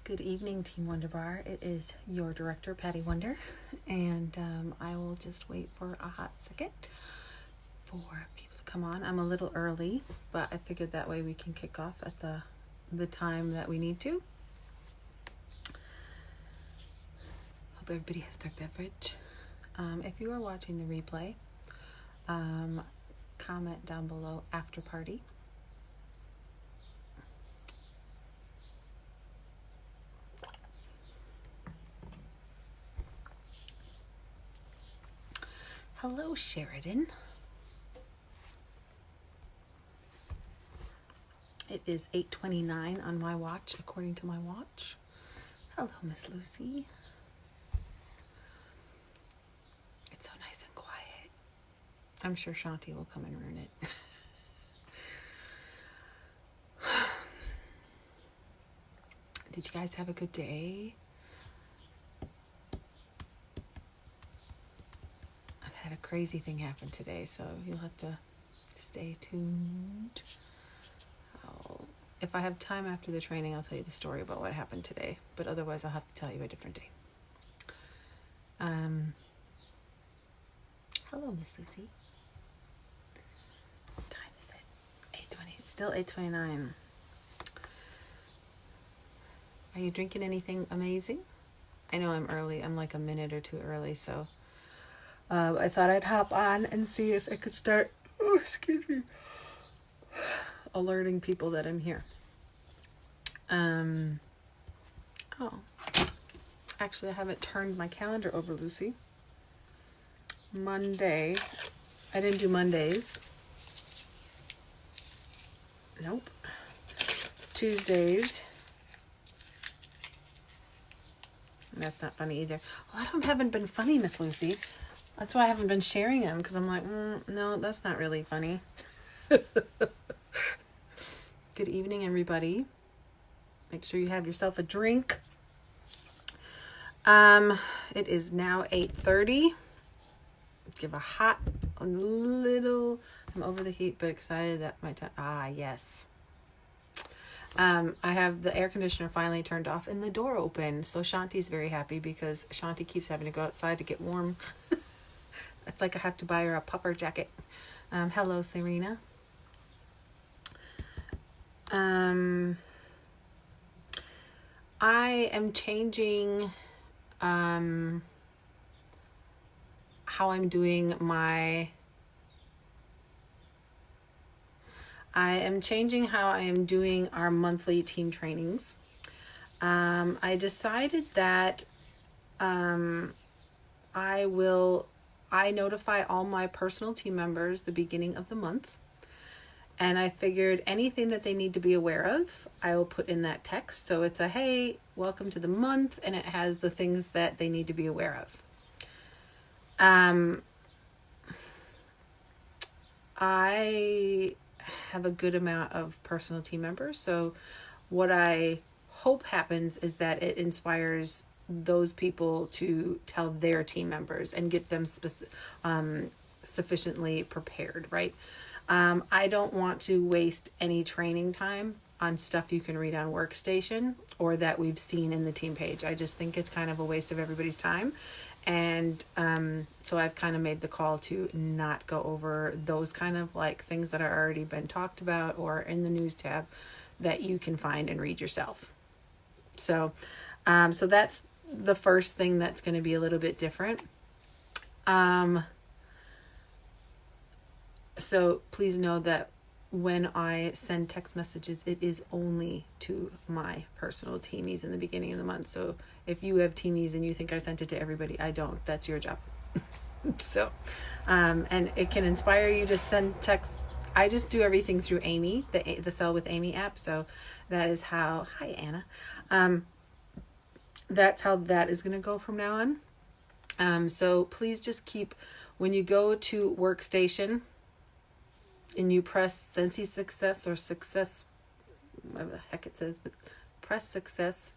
Good evening, Team Wonder Bar. It is your director, Patty Wonder, and I will just wait for a hot second for people to come on. I'm a little early, but I figured that way we can kick off at the time that we need to. Hope everybody has their beverage. If you are watching the replay, comment down below after party. Hello, Sheridan. It is 8:29 on my watch, according to my watch. Hello, Miss Lucy. It's so nice and quiet. I'm sure Shanti will come and ruin it. Did you guys have a good day? I've had a crazy thing happen today, so you'll have to stay tuned. If I have time after the training, I'll tell you the story about what happened today, but otherwise I'll have to tell you a different day. Hello, Miss Lucy. What time is it? 8:20. It's still 8:29. Are you drinking anything amazing? I know I'm early. I'm like a minute or two early, so I thought I'd hop on and see if I could start, alerting people that I'm here. Actually, I haven't turned my calendar over, Lucy. Monday. I didn't do Mondays. Nope. Tuesdays. And that's not funny either. A lot of them haven't been funny, Miss Lucy. That's why I haven't been sharing them, because I'm like, no, that's not really funny. Good evening, everybody. Make sure you have yourself a drink. It is now 8:30. Give a little, I'm over the heat, but excited that my time, yes. I have the air conditioner finally turned off and the door open. So Shanti's very happy because Shanti keeps having to go outside to get warm. It's like I have to buy her a puffer jacket. Hello, Serena. I am changing how I'm doing our monthly team trainings. I decided that I notify all my personal team members the beginning of the month. And I figured anything that they need to be aware of, I will put in that text. So it's a, hey, welcome to the month. And it has the things that they need to be aware of. I have a good amount of personal team members. So what I hope happens is that it inspires those people to tell their team members and get them sufficiently prepared, right? I don't want to waste any training time on stuff you can read on Workstation or that we've seen in the team page. I just think it's kind of a waste of everybody's time. And so I've kind of made the call to not go over those kind of like things that are already been talked about or in the news tab that you can find and read yourself. So that's the first thing that's going to be a little bit different. So please know that when I send text messages, it is only to my personal teamies in the beginning of the month. So if you have teamies and you think I sent it to everybody, I don't. That's your job. So, and it can inspire you to send text. I just do everything through Amy, the Sell with Amy app. So that is how, hi Anna. That's how that is going to go from now on. So please just keep, when you go to Workstation, and you press Scentsy Success or Success, whatever the heck it says, but press Success.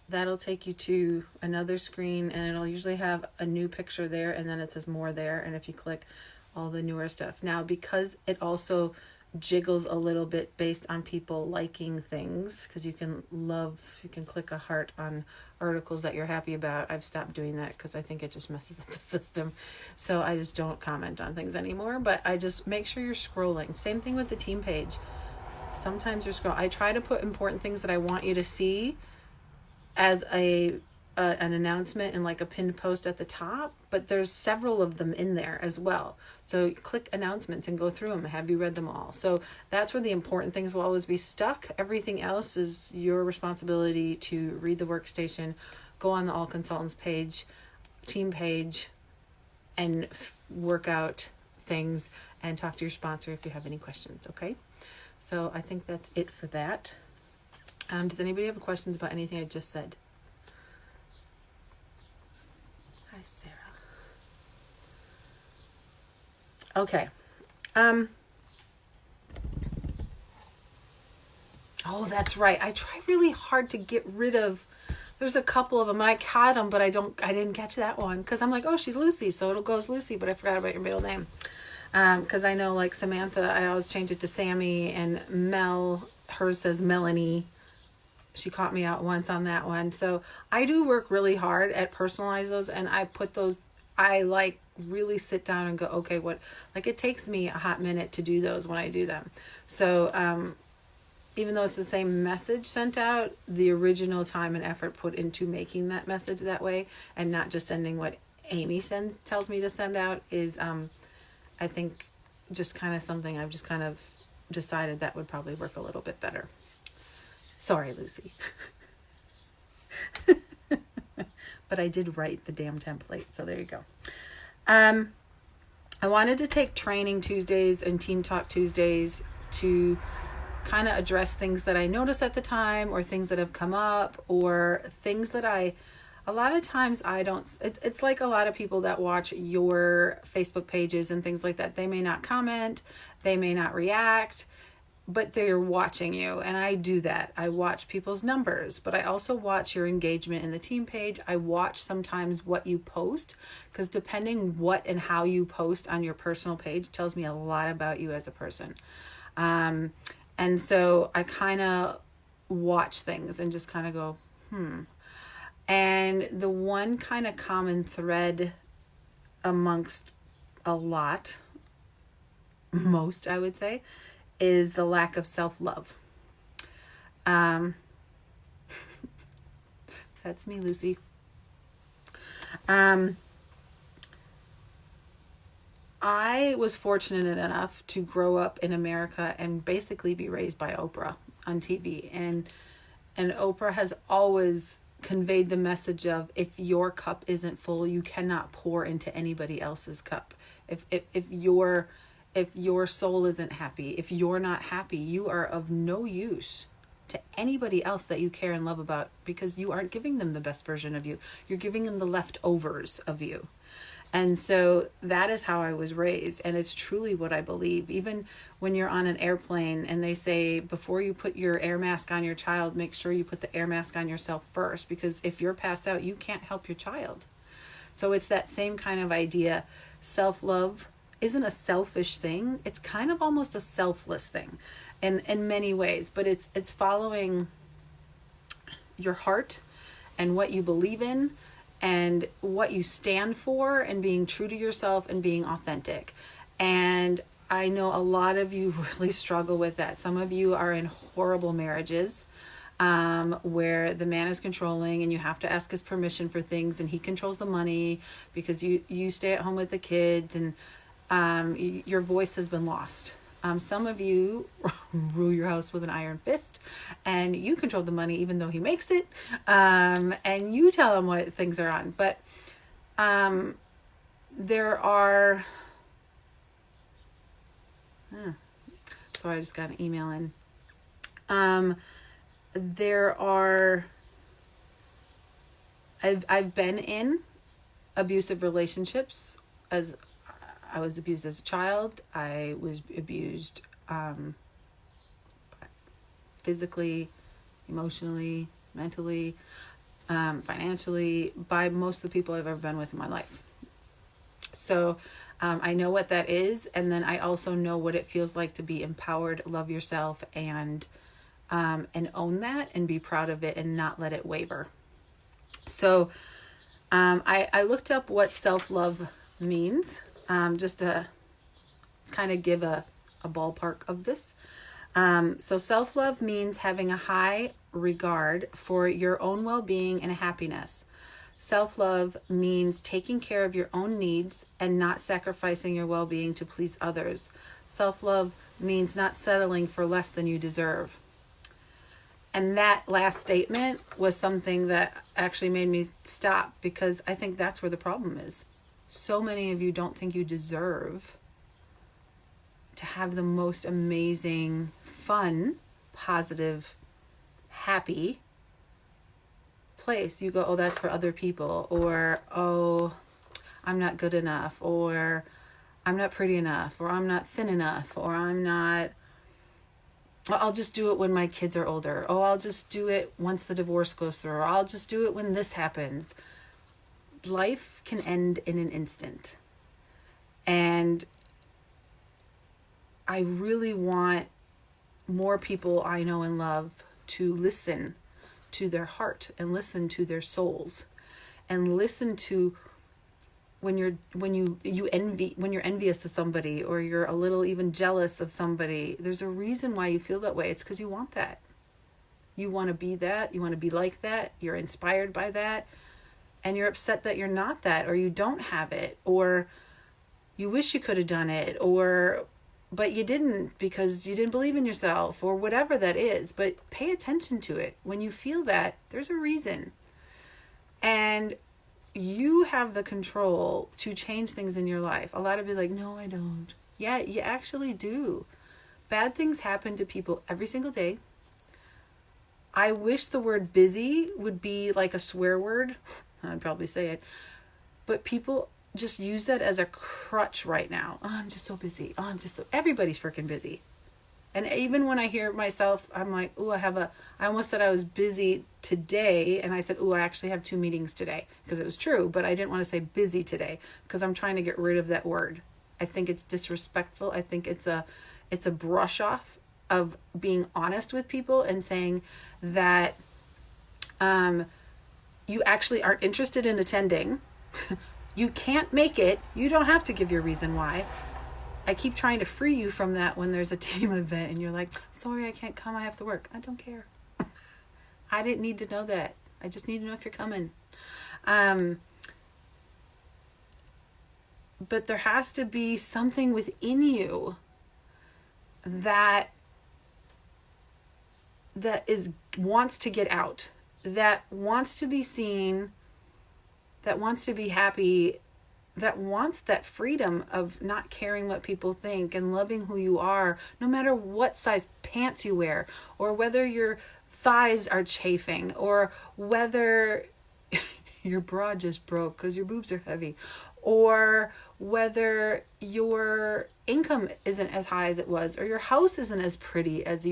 That'll take you to another screen and it'll usually have a new picture there and then it says more there. And if you click all the newer stuff. Now, because it also jiggles a little bit based on people liking things, because you can click a heart on articles that you're happy about. I've stopped doing that because I think it just messes up the system. So I just don't comment on things anymore, but I just make sure you're scrolling. Same thing with the team page. Sometimes you're scrolling. I try to put important things that I want you to see as an announcement and like a pinned post at the top, but there's several of them in there as well. So click announcements and go through them. Have you read them all? So that's where the important things will always be stuck. Everything else is your responsibility to read the workstation, go on the All Consultants page, team page, and work out things and talk to your sponsor if you have any questions. Okay. So I think that's it for that. Does anybody have questions about anything I just said? Hi, Sarah. Okay. Oh, that's right. I try really hard to get rid of. There's a couple of them. I caught them, but I didn't catch that one because I'm like, oh, she's Lucy, so it'll go as Lucy. But I forgot about your middle name. Because I know, like Samantha, I always change it to Sammy, and Mel, hers says Melanie. She caught me out once on that one. So I do work really hard at personalize those, and I put those, I like really sit down and go, okay, what, like it takes me a hot minute to do those when I do them. So even though it's the same message sent out, the original time and effort put into making that message that way and not just sending what Amy tells me to send out is, I think, just kind of something I've just kind of decided that would probably work a little bit better. Sorry, Lucy. But I did write the damn template, so there you go. I wanted to take training Tuesdays and team talk Tuesdays to kind of address things that I noticed at the time, or things that have come up, or things that a lot of times I don't, it's like a lot of people that watch your Facebook pages and things like that. They may not comment, they may not react, but they're watching you. And I do that. I watch people's numbers, but I also watch your engagement in the team page. I watch sometimes what you post, because depending what and how you post on your personal page tells me a lot about you as a person. And so I kind of watch things and just kind of go, And the one kind of common thread amongst most, I would say, is the lack of self-love. That's me, Lucy. I was fortunate enough to grow up in America and basically be raised by Oprah on TV. And Oprah has always conveyed the message of, if your cup isn't full, you cannot pour into anybody else's cup. If your soul isn't happy, if you're not happy, you are of no use to anybody else that you care and love about, because you aren't giving them the best version of you. You're giving them the leftovers of you. And so that is how I was raised. And it's truly what I believe. Even when you're on an airplane and they say, before you put your air mask on your child, make sure you put the air mask on yourself first, because if you're passed out, you can't help your child. So it's that same kind of idea. Self-love isn't a selfish thing. It's kind of almost a selfless thing in many ways, but it's following your heart and what you believe in and what you stand for, and being true to yourself and being authentic. And I know a lot of you really struggle with that. Some of you are in horrible marriages where the man is controlling and you have to ask his permission for things, and he controls the money because you stay at home with the kids, and your voice has been lost. Some of you rule your house with an iron fist, and you control the money even though he makes it, and you tell him what things are on. But there are... sorry, I just got an email in. I've been in abusive relationships. As I was abused as a child, I was abused physically, emotionally, mentally, financially, by most of the people I've ever been with in my life. So I know what that is, and then I also know what it feels like to be empowered, love yourself, and own that and be proud of it and not let it waver. So I looked up what self-love means, just to kind of give a ballpark of this. So self-love means having a high regard for your own well-being and happiness. Self-love means taking care of your own needs and not sacrificing your well-being to please others. Self-love means not settling for less than you deserve. And that last statement was something that actually made me stop, because I think that's where the problem is. So many of you don't think you deserve to have the most amazing, fun, positive, happy place. You go, oh, that's for other people, or oh, I'm not good enough, or I'm not pretty enough, or I'm not thin enough, or I'll just do it when my kids are older. Oh, I'll just do it once the divorce goes through, or I'll just do it when this happens. Life can end in an instant. And I really want more people I know and love to listen to their heart and listen to their souls, and listen to when you're envious of somebody, or you're a little even jealous of somebody. There's a reason why you feel that way. It's because you want that. You want to be that. You want to be like that. You're inspired by that. And you're upset that you're not that, or you don't have it, or you wish you could have done it, but you didn't because you didn't believe in yourself, or whatever that is. But pay attention to it. When you feel that, there's a reason. And you have the control to change things in your life. A lot of you are like, no, I don't. Yeah, you actually do. Bad things happen to people every single day. I wish the word busy would be like a swear word. I'd probably say it. But people just use that as a crutch right now. Oh, I'm just so busy. Oh, everybody's freaking busy. And even when I hear myself, I'm like, ooh, I almost said I was busy today. And I said, ooh, I actually have 2 meetings today, because it was true, but I didn't want to say busy today, because I'm trying to get rid of that word. I think it's disrespectful. I think it's a brush off of being honest with people and saying that, you actually aren't interested in attending. You can't make it. You don't have to give your reason why. I keep trying to free you from that when there's a team event and you're like, sorry, I can't come. I have to work. I don't care. I didn't need to know that. I just need to know if you're coming. But there has to be something within you that wants to get out, that wants to be seen, that wants to be happy, that wants that freedom of not caring what people think and loving who you are, no matter what size pants you wear, or whether your thighs are chafing, or whether your bra just broke because your boobs are heavy, or whether your income isn't as high as it was, or your house isn't as pretty as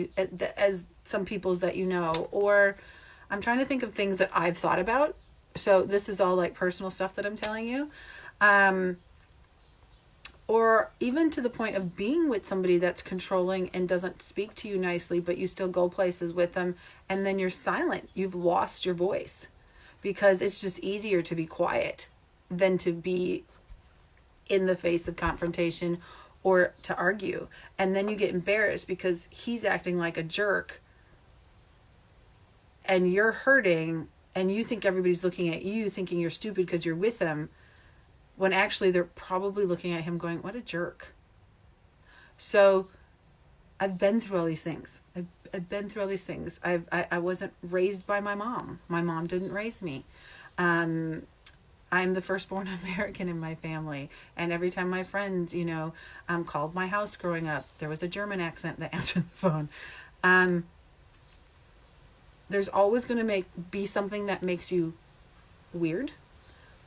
some people's that you know. Or I'm trying to think of things that I've thought about. So this is all like personal stuff that I'm telling you. Or even to the point of being with somebody that's controlling and doesn't speak to you nicely, but you still go places with them, and then you're silent. You've lost your voice, because it's just easier to be quiet than to be in the face of confrontation or to argue. And then you get embarrassed because he's acting like a jerk and you're hurting, and you think everybody's looking at you thinking you're stupid because you're with them, when actually they're probably looking at him going, what a jerk. So I've been through all these things. I've been through all these things. I wasn't raised by my mom. My mom didn't raise me. I'm the firstborn American in my family. And every time my friends, called my house growing up, there was a German accent that answered the phone. There's always going to be something that makes you weird,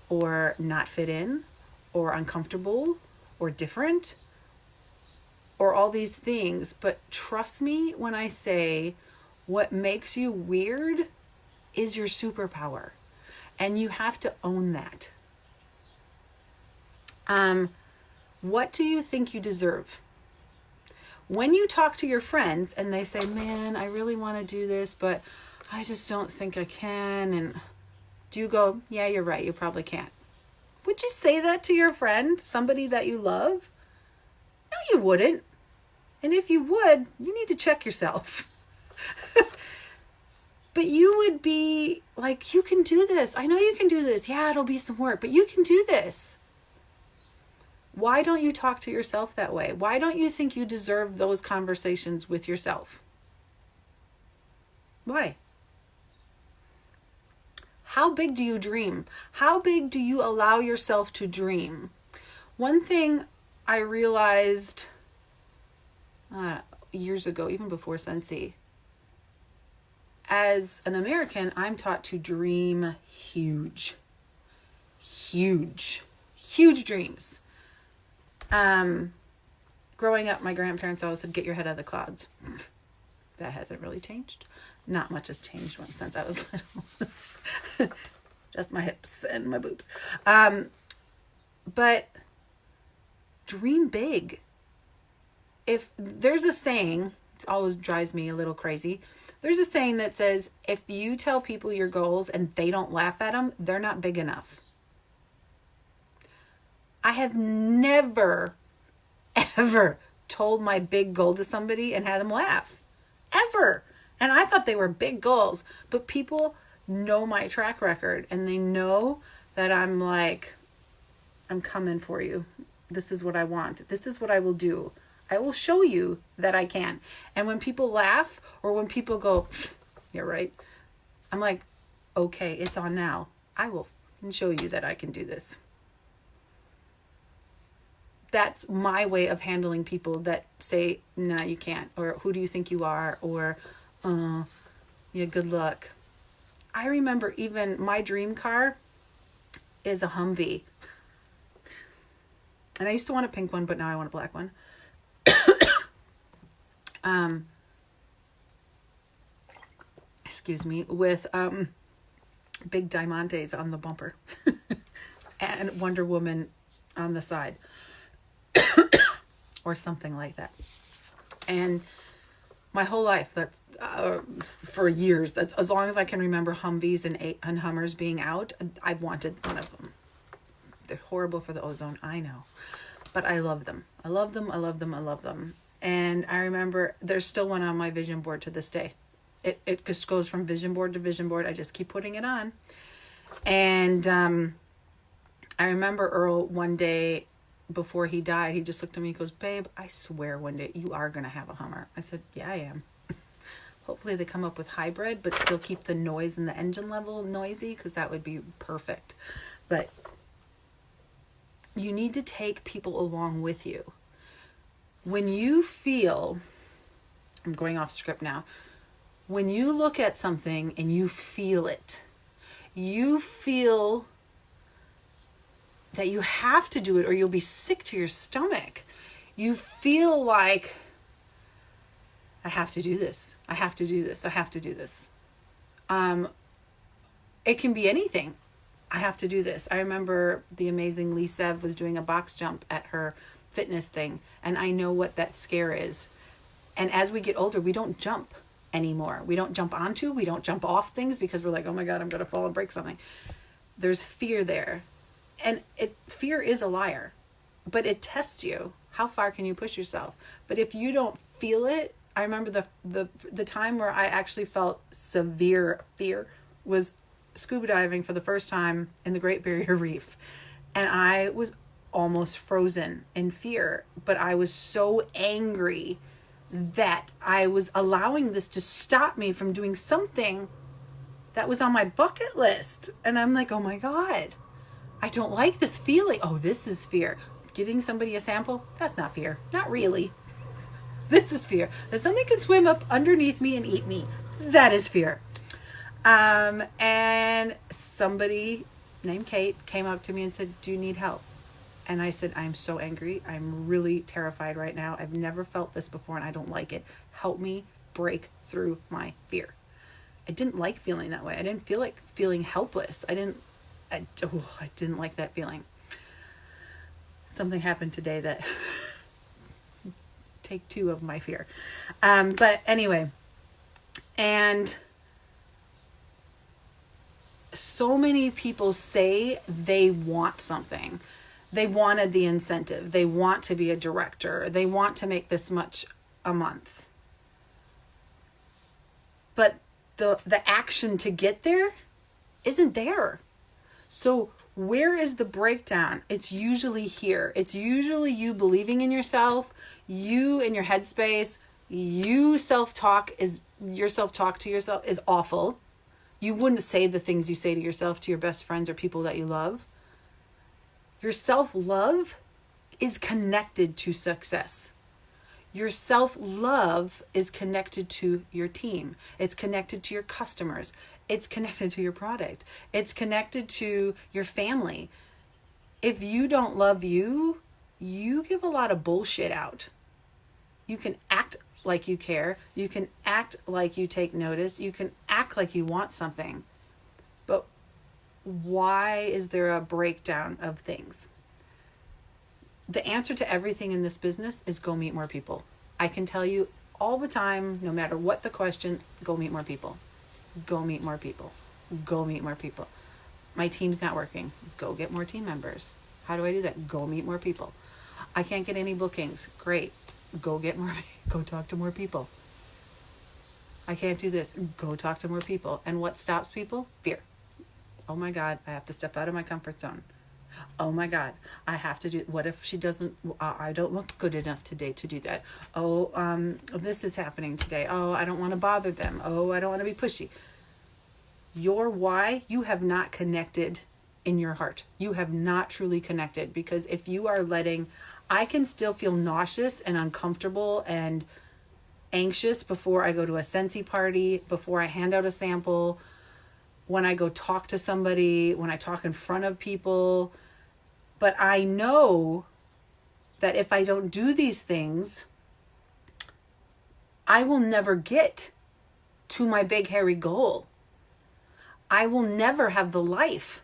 or not fit in, or uncomfortable, or different, or all these things. But trust me when I say what makes you weird is your superpower. And you have to own that. What do you think you deserve? When you talk to your friends and they say, man, I really want to do this, but I just don't think I can. And do you go, yeah, you're right, you probably can't? Would you say that to your friend, somebody that you love? No, you wouldn't. And if you would, you need to check yourself. But you would be like, you can do this. I know you can do this. Yeah, it'll be some work, but you can do this. Why don't you talk to yourself that way? Why don't you think you deserve those conversations with yourself? Why? How big do you dream? How big do you allow yourself to dream? One thing I realized years ago, even before Scentsy, as an American, I'm taught to dream huge. Huge. Huge dreams. Growing up, my grandparents always said, get your head out of the clouds. That hasn't really changed. Not much has changed since I was little. Just my hips and my boobs. But dream big. If there's a saying, it always drives me a little crazy. There's a saying that says, if you tell people your goals and they don't laugh at them, they're not big enough. I have never, ever told my big goal to somebody and had them laugh. Ever. And I thought they were big goals. But people know my track record and they know that I'm like, I'm coming for you. This is what I want. This is what I will do. I will show you that I can. And when people laugh or when people go, you're right, I'm like, okay, it's on now. I will show you that I can do this. That's my way of handling people that say, nah, you can't. Or who do you think you are? Or, yeah, good luck. I remember even my dream car is a Humvee. And I used to want a pink one, but now I want a black one. Excuse me, with big diamantes on the bumper and Wonder Woman on the side or something like that. And my whole life, that's for years, that's as long as I can remember Humvees and Hummers being out, I've wanted one of them. They're horrible for the ozone, I know, but I love them. I love them. I love them. I love them. And I remember there's still one on my vision board to this day. It just goes from vision board to vision board. I just keep putting it on. And I remember Earl one day before he died, he just looked at me and goes, babe, I swear one day you are going to have a Hummer. I said, yeah, I am. Hopefully they come up with hybrid, but still keep the noise and the engine level noisy, because that would be perfect. But you need to take people along with you. When you feel, I'm going off script now, when you look at something and you feel it, you feel that you have to do it or you'll be sick to your stomach. You feel like, I have to do this. I have to do this. I have to do this. It can be anything. I have to do this. I remember the amazing Lee Sev was doing a box jump at her fitness thing, and I know what that scare is. And as we get older, we don't jump anymore. We don't jump onto, we don't jump off things because we're like, oh my God, I'm going to fall and break something. There's fear there. And fear is a liar, but it tests you. How far can you push yourself? But if you don't feel it, I remember the time where I actually felt severe fear was scuba diving for the first time in the Great Barrier Reef. And I was almost frozen in fear, but I was so angry that I was allowing this to stop me from doing something that was on my bucket list. And I'm like, oh my God, I don't like this feeling. Oh, this is fear. Getting somebody a sample, that's not fear. Not really. This is fear. That something could swim up underneath me and eat me. That is fear. And somebody named Kate came up to me and said, do you need help? And I said, I'm so angry. I'm really terrified right now. I've never felt this before and I don't like it. Help me break through my fear. I didn't like feeling that way. I didn't feel like feeling helpless. I didn't like that feeling. Something happened today that take two of my fear. But anyway, and so many people say they want something. They wanted the incentive. They want to be a director. They want to make this much a month. But the action to get there isn't there. So where is the breakdown? It's usually here. It's usually you believing in yourself, you in your headspace, your self-talk to yourself is awful. You wouldn't say the things you say to yourself to your best friends or people that you love. Your self-love is connected to success. Your self-love is connected to your team. It's connected to your customers. It's connected to your product. It's connected to your family. If you don't love you, you give a lot of bullshit out. You can act like you care. You can act like you take notice. You can act like you want something. But why is there a breakdown of things? The answer to everything in this business is go meet more people. I can tell you all the time, no matter what the question, go meet more people. Go meet more people. Go meet more people. My team's not working. Go get more team members. How do I do that? Go meet more people. I can't get any bookings. Great. Go talk to more people. I can't do this. Go talk to more people. And what stops people? Fear. Oh my God, I have to step out of my comfort zone. Oh my God, I have to do, what if she doesn't, I don't look good enough today to do that. Oh, this is happening today. Oh, I don't want to bother them. Oh, I don't want to be pushy. Your why, you have not connected in your heart. You have not truly connected, because if you are I can still feel nauseous and uncomfortable and anxious before I go to a Scentsy party, before I hand out a sample, when I go talk to somebody, when I talk in front of people. But I know that if I don't do these things, I will never get to my big hairy goal. I will never have the life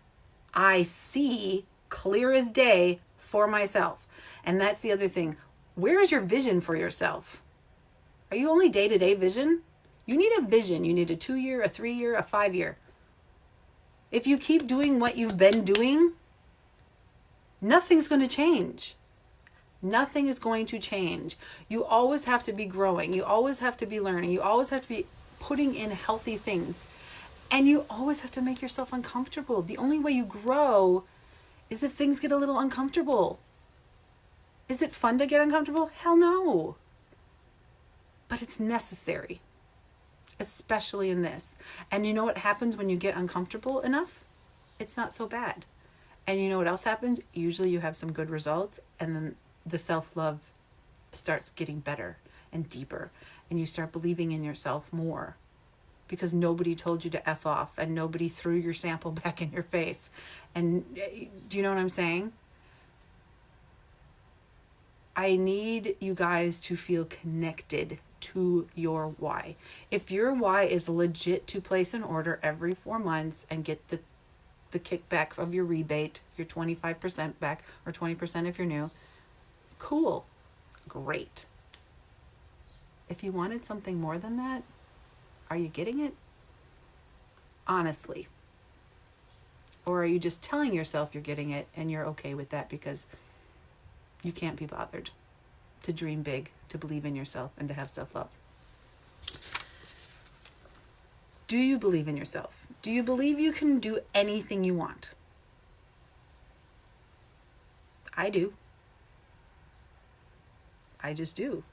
I see clear as day for myself. And that's the other thing. Where is your vision for yourself? Are you only day-to-day vision? You need a vision. You need a 2-year, a 3-year, a 5-year. If you keep doing what you've been doing, nothing's going to change. Nothing is going to change. You always have to be growing. You always have to be learning. You always have to be putting in healthy things. And you always have to make yourself uncomfortable. The only way you grow is if things get a little uncomfortable. Is it fun to get uncomfortable? Hell no. But it's necessary, especially in this. And you know what happens when you get uncomfortable enough? It's not so bad. And you know what else happens? Usually you have some good results, and then the self-love starts getting better and deeper, and you start believing in yourself more, because nobody told you to F off, and nobody threw your sample back in your face. And do you know what I'm saying? I need you guys to feel connected to your why. If your why is legit to place an order every 4 months and get the kickback of your rebate, your 25% back, or 20% if you're new, cool, great. If you wanted something more than that, are you getting it? Honestly. Or are you just telling yourself you're getting it and you're okay with that because you can't be bothered to dream big, to believe in yourself, and to have self-love? Do you believe in yourself? Do you believe you can do anything you want? I do. I just do.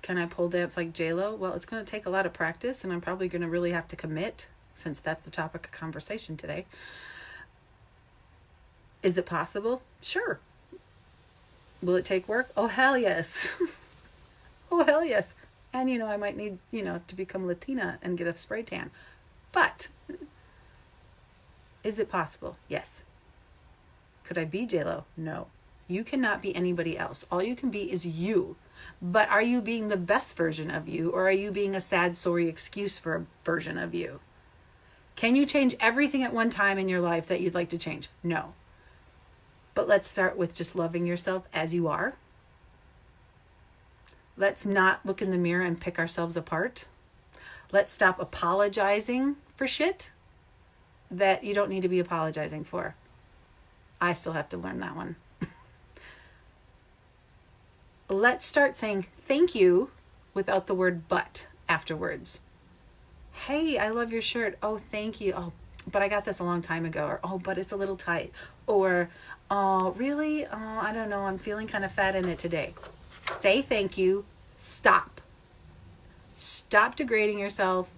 Can I pole dance like J-Lo? Well, it's going to take a lot of practice, and I'm probably going to really have to commit, since that's the topic of conversation today. Is it possible? Sure. Will it take work? Oh, hell yes. Oh, hell yes. And, I might need, to become Latina and get a spray tan. But is it possible? Yes. Could I be J-Lo? No. You cannot be anybody else. All you can be is you. But are you being the best version of you, or are you being a sad, sorry excuse for a version of you? Can you change everything at one time in your life that you'd like to change? No. But let's start with just loving yourself as you are. Let's not look in the mirror and pick ourselves apart. Let's stop apologizing for shit that you don't need to be apologizing for. I still have to learn that one. Let's start saying thank you without the word but afterwards. Hey, I love your shirt. Oh, thank you. Oh, but I got this a long time ago. Or, oh, but it's a little tight. Or, oh, really? Oh, I don't know. I'm feeling kind of fat in it today. Say thank you. Stop. Stop degrading yourself.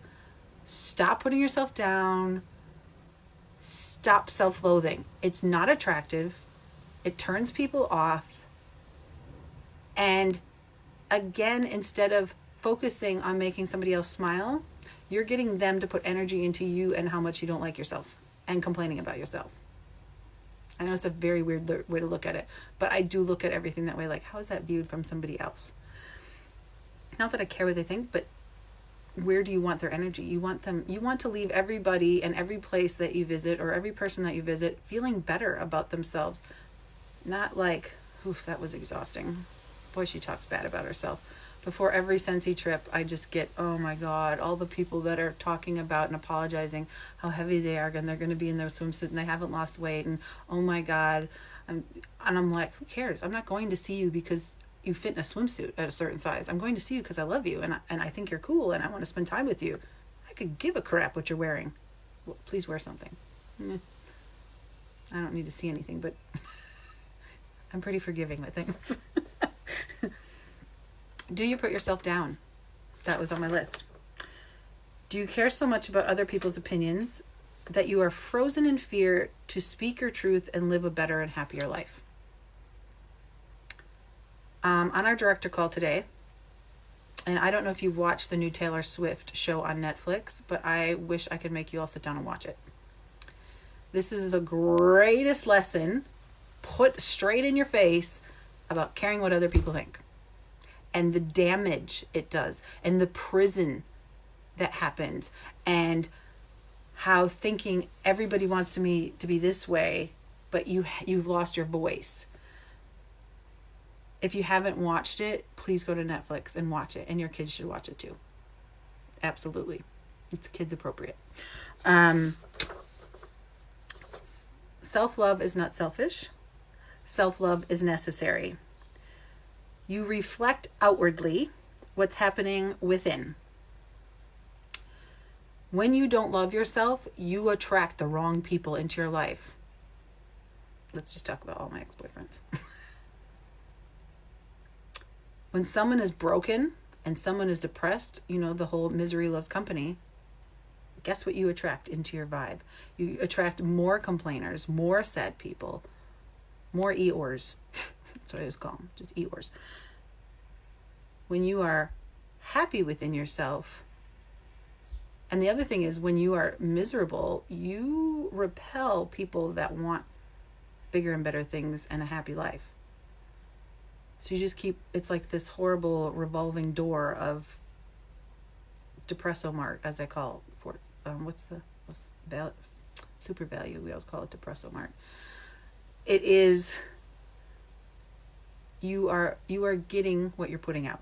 Stop putting yourself down. Stop self-loathing. It's not attractive. It turns people off. And again, instead of focusing on making somebody else smile, you're getting them to put energy into you and how much you don't like yourself and complaining about yourself. I know it's a very weird way to look at it, but I do look at everything that way. Like, how is that viewed from somebody else? Not that I care what they think, but where do you want their energy? You want to leave everybody and every place that you visit or every person that you visit feeling better about themselves. Not like, oof, that was exhausting. Boy, she talks bad about herself. Before every Scentsy trip, I just get, oh my God, all the people that are talking about and apologizing how heavy they are and they're going to be in their swimsuit and they haven't lost weight and oh my God. And I'm like, who cares? I'm not going to see you because you fit in a swimsuit at a certain size. I'm going to see you because I love you and I think you're cool and I want to spend time with you. I could give a crap what you're wearing. Well, please wear something. I don't need to see anything, but I'm pretty forgiving with things. Do you put yourself down? That was on my list. Do you care so much about other people's opinions that you are frozen in fear to speak your truth and live a better and happier life? On our director call today, and I don't know if you watched the new Taylor Swift show on Netflix, but I wish I could make you all sit down and watch it. This is the greatest lesson put straight in your face about caring what other people think. And the damage it does, and the prison that happens, and how thinking everybody wants to be this way, but you've lost your voice. If you haven't watched it, please go to Netflix and watch it, and your kids should watch it too. Absolutely, it's kids appropriate. Self-love is not selfish. Self-love is necessary. You reflect outwardly what's happening within. When you don't love yourself, you attract the wrong people into your life. Let's just talk about all my ex-boyfriends. When someone is broken and someone is depressed, you know, the whole misery loves company. Guess what you attract into your vibe? You attract more complainers, more sad people, more Eeyores. That's what I just call them, just Eeyores. When you are happy within yourself, and the other thing is when you are miserable, you repel people that want bigger and better things and a happy life. So you just keep, it's like this horrible revolving door of Depresso Mart, as I call it, for super value. We always call it Depresso Mart. It is, you are getting what you're putting out.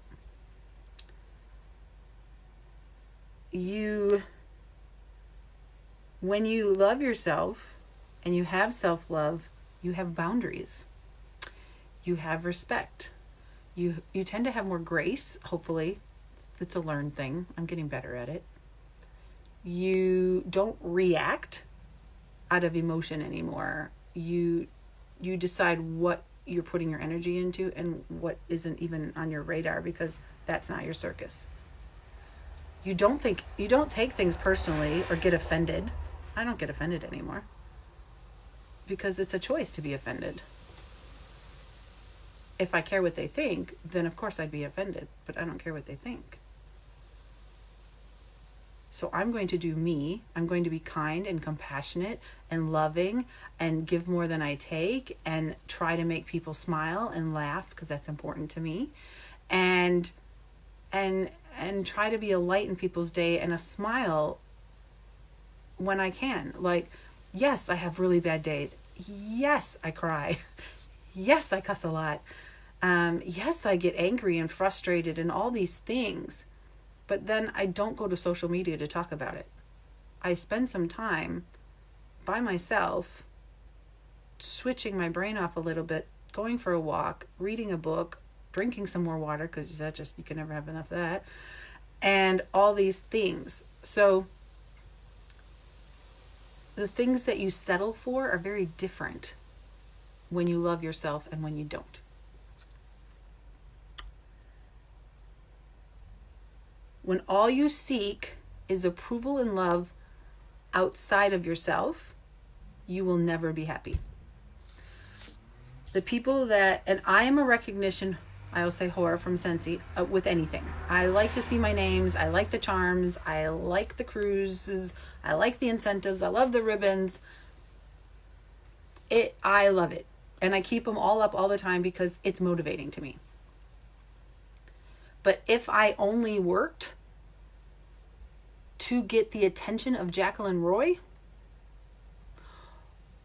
When you love yourself and you have self-love, you have boundaries. You have respect. You tend to have more grace, hopefully. It's a learned thing. I'm getting better at it. You don't react out of emotion anymore. You decide what you're putting your energy into and what isn't even on your radar, because that's not your circus. You don't take things personally or get offended. I don't get offended anymore because it's a choice to be offended. If I care what they think, then of course I'd be offended, but I don't care what they think. So I'm going to do me. I'm going to be kind and compassionate and loving and give more than I take and try to make people smile and laugh, because that's important to me. And try to be a light in people's day and a smile when I can. Like, yes, I have really bad days. Yes, I cry. Yes, I cuss a lot. Yes, I get angry and frustrated and all these things. But then I don't go to social media to talk about it. I spend some time by myself, switching my brain off a little bit, going for a walk, reading a book, drinking some more water, because that just, you can never have enough of that, and all these things. So the things that you settle for are very different when you love yourself and when you don't. When all you seek is approval and love outside of yourself, you will never be happy. The people that, and I am a recognition, I will say whore from Scentsy, with anything. I like to see my names. I like the charms. I like the cruises. I like the incentives. I love the ribbons. I love it. And I keep them all up all the time because it's motivating to me. But if I only worked to get the attention of Jacqueline Roy,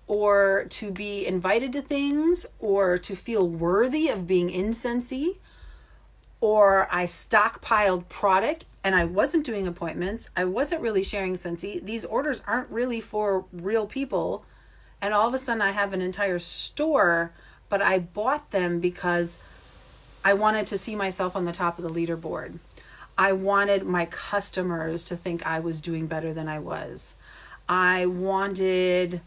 or to be invited to things, or to feel worthy of being in Scentsy, or I stockpiled product and I wasn't doing appointments, I wasn't really sharing Scentsy, these orders aren't really for real people, and all of a sudden I have an entire store, but I bought them because I wanted to see myself on the top of the leaderboard. I wanted my customers to think I was doing better than I was. I wanted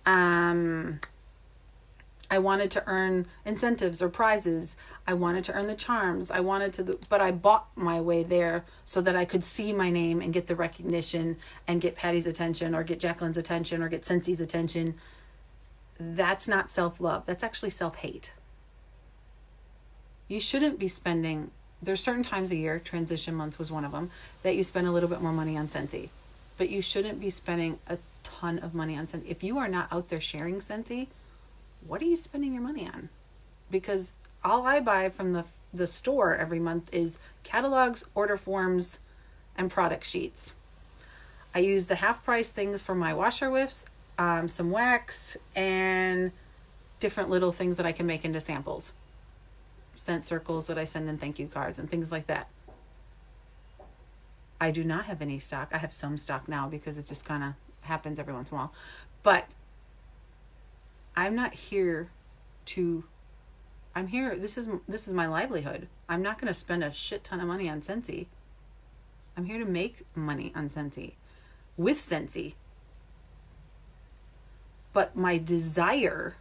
to earn incentives or prizes. I wanted to earn the charms. But I bought my way there so that I could see my name and get the recognition and get Patty's attention or get Jacqueline's attention or get Scentsy's attention. That's not self-love. That's actually self-hate. You shouldn't be spending, there's certain times a year, transition month was one of them, that you spend a little bit more money on Scentsy. But you shouldn't be spending a ton of money on Scentsy. If you are not out there sharing Scentsy, what are you spending your money on? Because all I buy from the store every month is catalogs, order forms, and product sheets. I use the half price things for my washer whiffs, some wax, and different little things that I can make into samples. Scent circles that I send in thank you cards and things like that. I do not have any stock. I have some stock now because it just kind of happens every once in a while. But I'm not here I'm here, this is my livelihood. I'm not going to spend a shit ton of money on Scentsy. I'm here to make money on Scentsy, with Scentsy. But my desire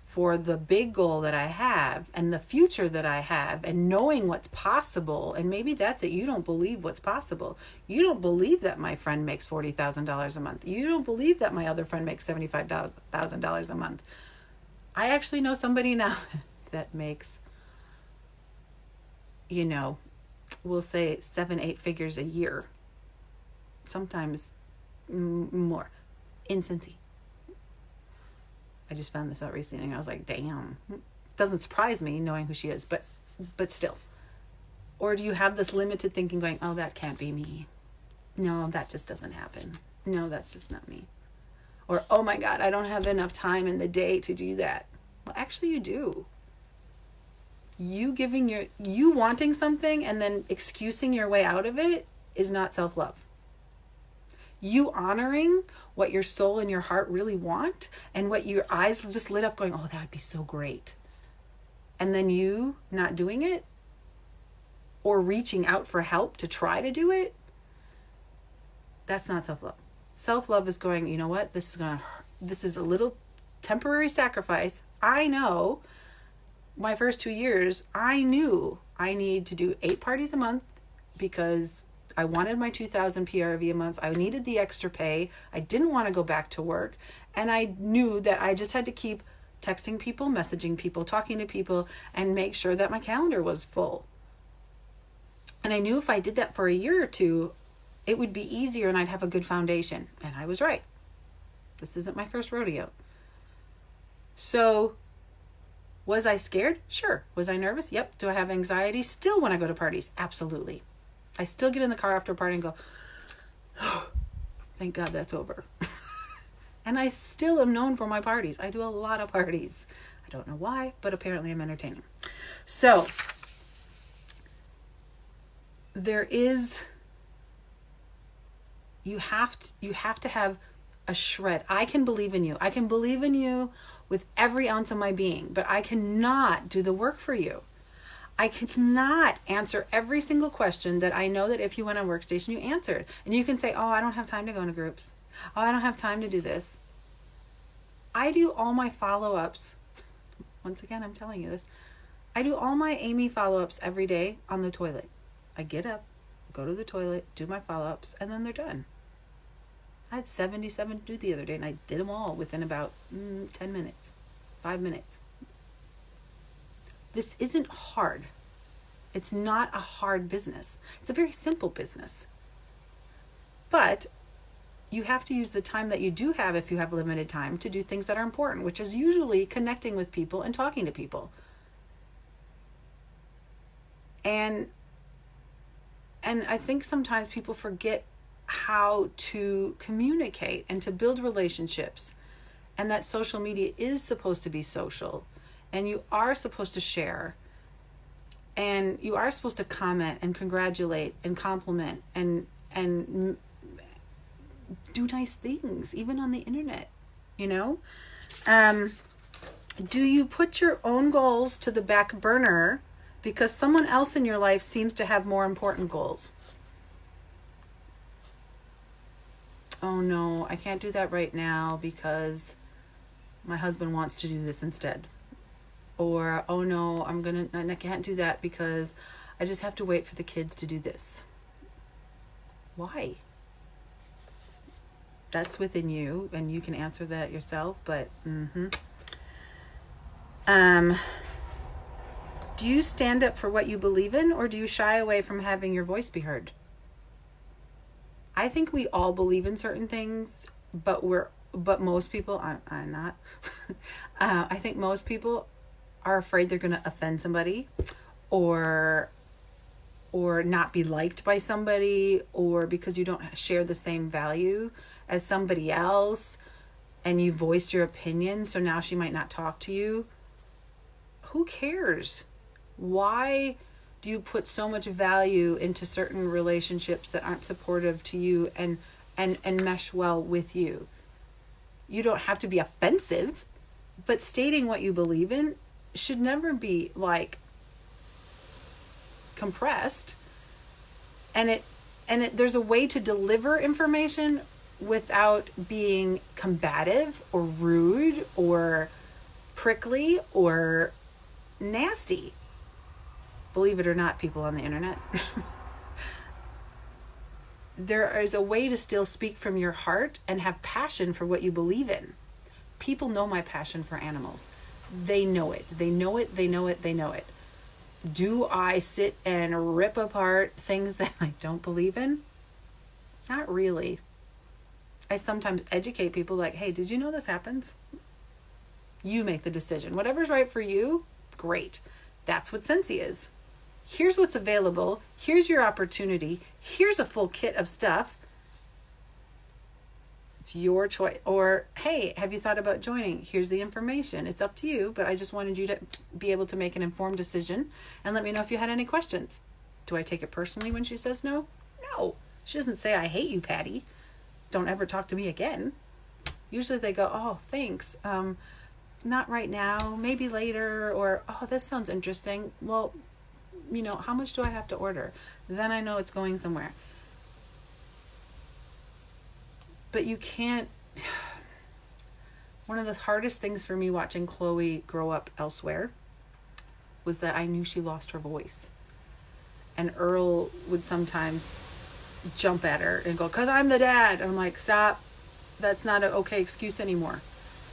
for the big goal that I have and the future that I have and knowing what's possible, and maybe that's it. You don't believe what's possible. You don't believe that my friend makes $40,000 a month. You don't believe that my other friend makes $75,000 a month. I actually know somebody now that makes, we'll say 7-8 figures a year. Sometimes more in Scentsy. I just found this out recently and I was like, damn. Doesn't surprise me knowing who she is, but still. Or do you have this limited thinking going, oh, that can't be me. No, that just doesn't happen. No, that's just not me. Or, oh my God, I don't have enough time in the day to do that. Well, actually you do. You wanting something and then excusing your way out of it is not self-love. You honoring what your soul and your heart really want and what your eyes just lit up going, oh, that would be so great. And then you not doing it or reaching out for help to try to do it, that's not self-love. Self-love is going, you know what? This is a little temporary sacrifice. I know my first 2 years, I knew I need to do 8 parties a month because I wanted my 2,000 PRV a month. I needed the extra pay. I didn't want to go back to work. And I knew that I just had to keep texting people, messaging people, talking to people, and make sure that my calendar was full. And I knew if I did that for a year or two, it would be easier and I'd have a good foundation. And I was right. This isn't my first rodeo. So, was I scared? Sure. Was I nervous? Yep. Do I have anxiety? Still when I go to parties? Absolutely. I still get in the car after a party and go, oh, thank God that's over. And I still am known for my parties. I do a lot of parties. I don't know why, but apparently I'm entertaining. So there is, you have to have a shred. I can believe in you. I can believe in you with every ounce of my being, but I cannot do the work for you. I cannot answer every single question that I know that if you went on Workstation, you answered. And you can say, oh, I don't have time to go into groups. Oh, I don't have time to do this. I do all my follow-ups. Once again, I'm telling you this. I do all my Amy follow-ups every day on the toilet. I get up, go to the toilet, do my follow-ups, and then they're done. I had 77 to do the other day, and I did them all within about 10 minutes, 5 minutes. This isn't hard. It's not a hard business. It's a very simple business. But you have to use the time that you do have, if you have limited time, to do things that are important, which is usually connecting with people and talking to people. And I think sometimes people forget how to communicate and to build relationships, and that social media is supposed to be social, and you are supposed to share, and you are supposed to comment and congratulate and compliment and do nice things, even on the internet, you know? Do you put your own goals to the back burner because someone else in your life seems to have more important goals? Oh no, I can't do that right now because my husband wants to do this instead. Or, oh no, I can't do that because I just have to wait for the kids to do this. Why? That's within you, and you can answer that yourself, but do you stand up for what you believe in, or do you shy away from having your voice be heard? I think we all believe in certain things, but most people, I'm not. I think most people are afraid they're going to offend somebody, or not be liked by somebody, or because you don't share the same value as somebody else and you voiced your opinion, so now she might not talk to you. Who cares? Why do you put so much value into certain relationships that aren't supportive to you and mesh well with you? You don't have to be offensive, but stating what you believe in should never be like compressed. And there's a way to deliver information without being combative or rude or prickly or nasty. Believe it or not, people on the internet. There is a way to still speak from your heart and have passion for what you believe in. People know my passion for animals. They know it. They know it. They know it. They know it. Do I sit and rip apart things that I don't believe in? Not really. I sometimes educate people like, hey, did you know this happens? You make the decision. Whatever's right for you, great. That's what Scentsy is. Here's what's available. Here's your opportunity. Here's a full kit of stuff. It's your choice. Or, hey, have you thought about joining? Here's the information. It's up to you, but I just wanted you to be able to make an informed decision and let me know if you had any questions. Do I take it personally when she says no? No. She doesn't say, I hate you, Patty. Don't ever talk to me again. Usually they go, oh, thanks. Not right now, maybe later, or, oh, this sounds interesting. Well, you know, how much do I have to order? Then I know it's going somewhere. But you can't, one of the hardest things for me watching Chloe grow up elsewhere was that I knew she lost her voice. And Earl would sometimes jump at her and go, 'cause I'm the dad. I'm like, stop. That's not an okay excuse anymore.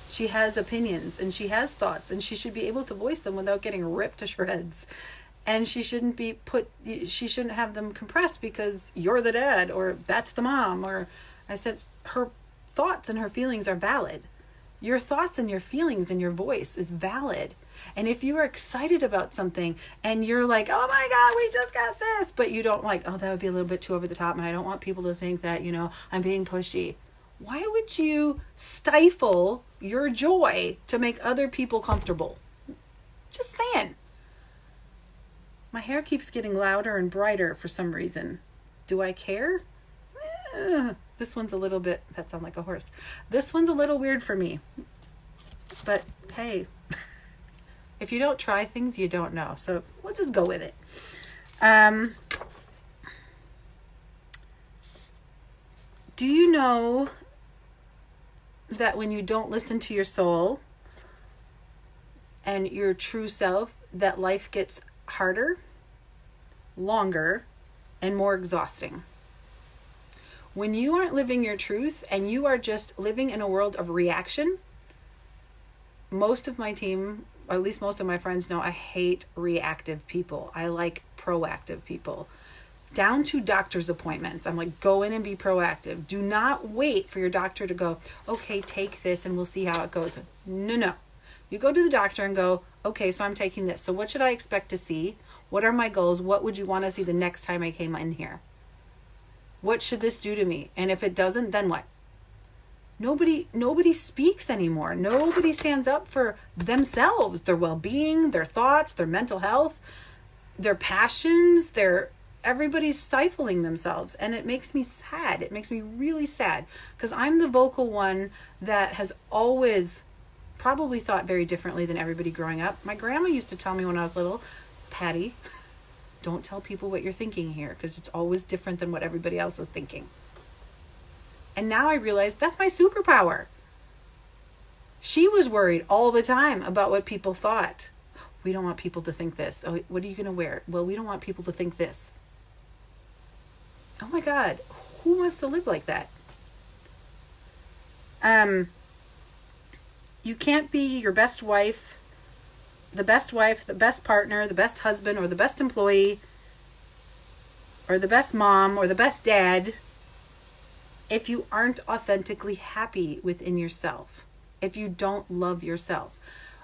She has opinions and she has thoughts and she should be able to voice them without getting ripped to shreds. And she shouldn't she shouldn't have them compressed because you're the dad or that's the mom. Or I said, her thoughts and her feelings are valid. Your thoughts and your feelings and your voice is valid. And if you are excited about something and you're like, oh my God, we just got this, but you don't like, oh, that would be a little bit too over the top and I don't want people to think that, you know, I'm being pushy. Why would you stifle your joy to make other people comfortable? Just saying. My hair keeps getting louder and brighter for some reason. Do I care? This one's a little bit, that sounds like a horse. This one's a little weird for me. But hey, if you don't try things, you don't know. So we'll just go with it. Do you know that when you don't listen to your soul and your true self, that life gets harder, longer, and more exhausting? When you aren't living your truth and you are just living in a world of reaction, most of my team, or at least most of my friends know I hate reactive people. I like proactive people. Down to doctor's appointments. I'm like, go in and be proactive. Do not wait for your doctor to go, okay, take this and we'll see how it goes. No. You go to the doctor and go, okay, so I'm taking this. So what should I expect to see? What are my goals? What would you want to see the next time I came in here? What should this do to me? And if it doesn't, then what? Nobody speaks anymore. Nobody stands up for themselves, their well-being, their thoughts, their mental health, their passions, everybody's stifling themselves. And it makes me sad. It makes me really sad because I'm the vocal one that has always probably thought very differently than everybody growing up. My grandma used to tell me when I was little, Patty, don't tell people what you're thinking here because it's always different than what everybody else is thinking. And now I realize that's my superpower. She was worried all the time about what people thought. We don't want people to think this. Oh, what are you going to wear? Well, we don't want people to think this. Oh my God, who wants to live like that? You can't be your best wife, the best partner, the best husband, or the best employee, or the best mom, or the best dad, if you aren't authentically happy within yourself, if you don't love yourself.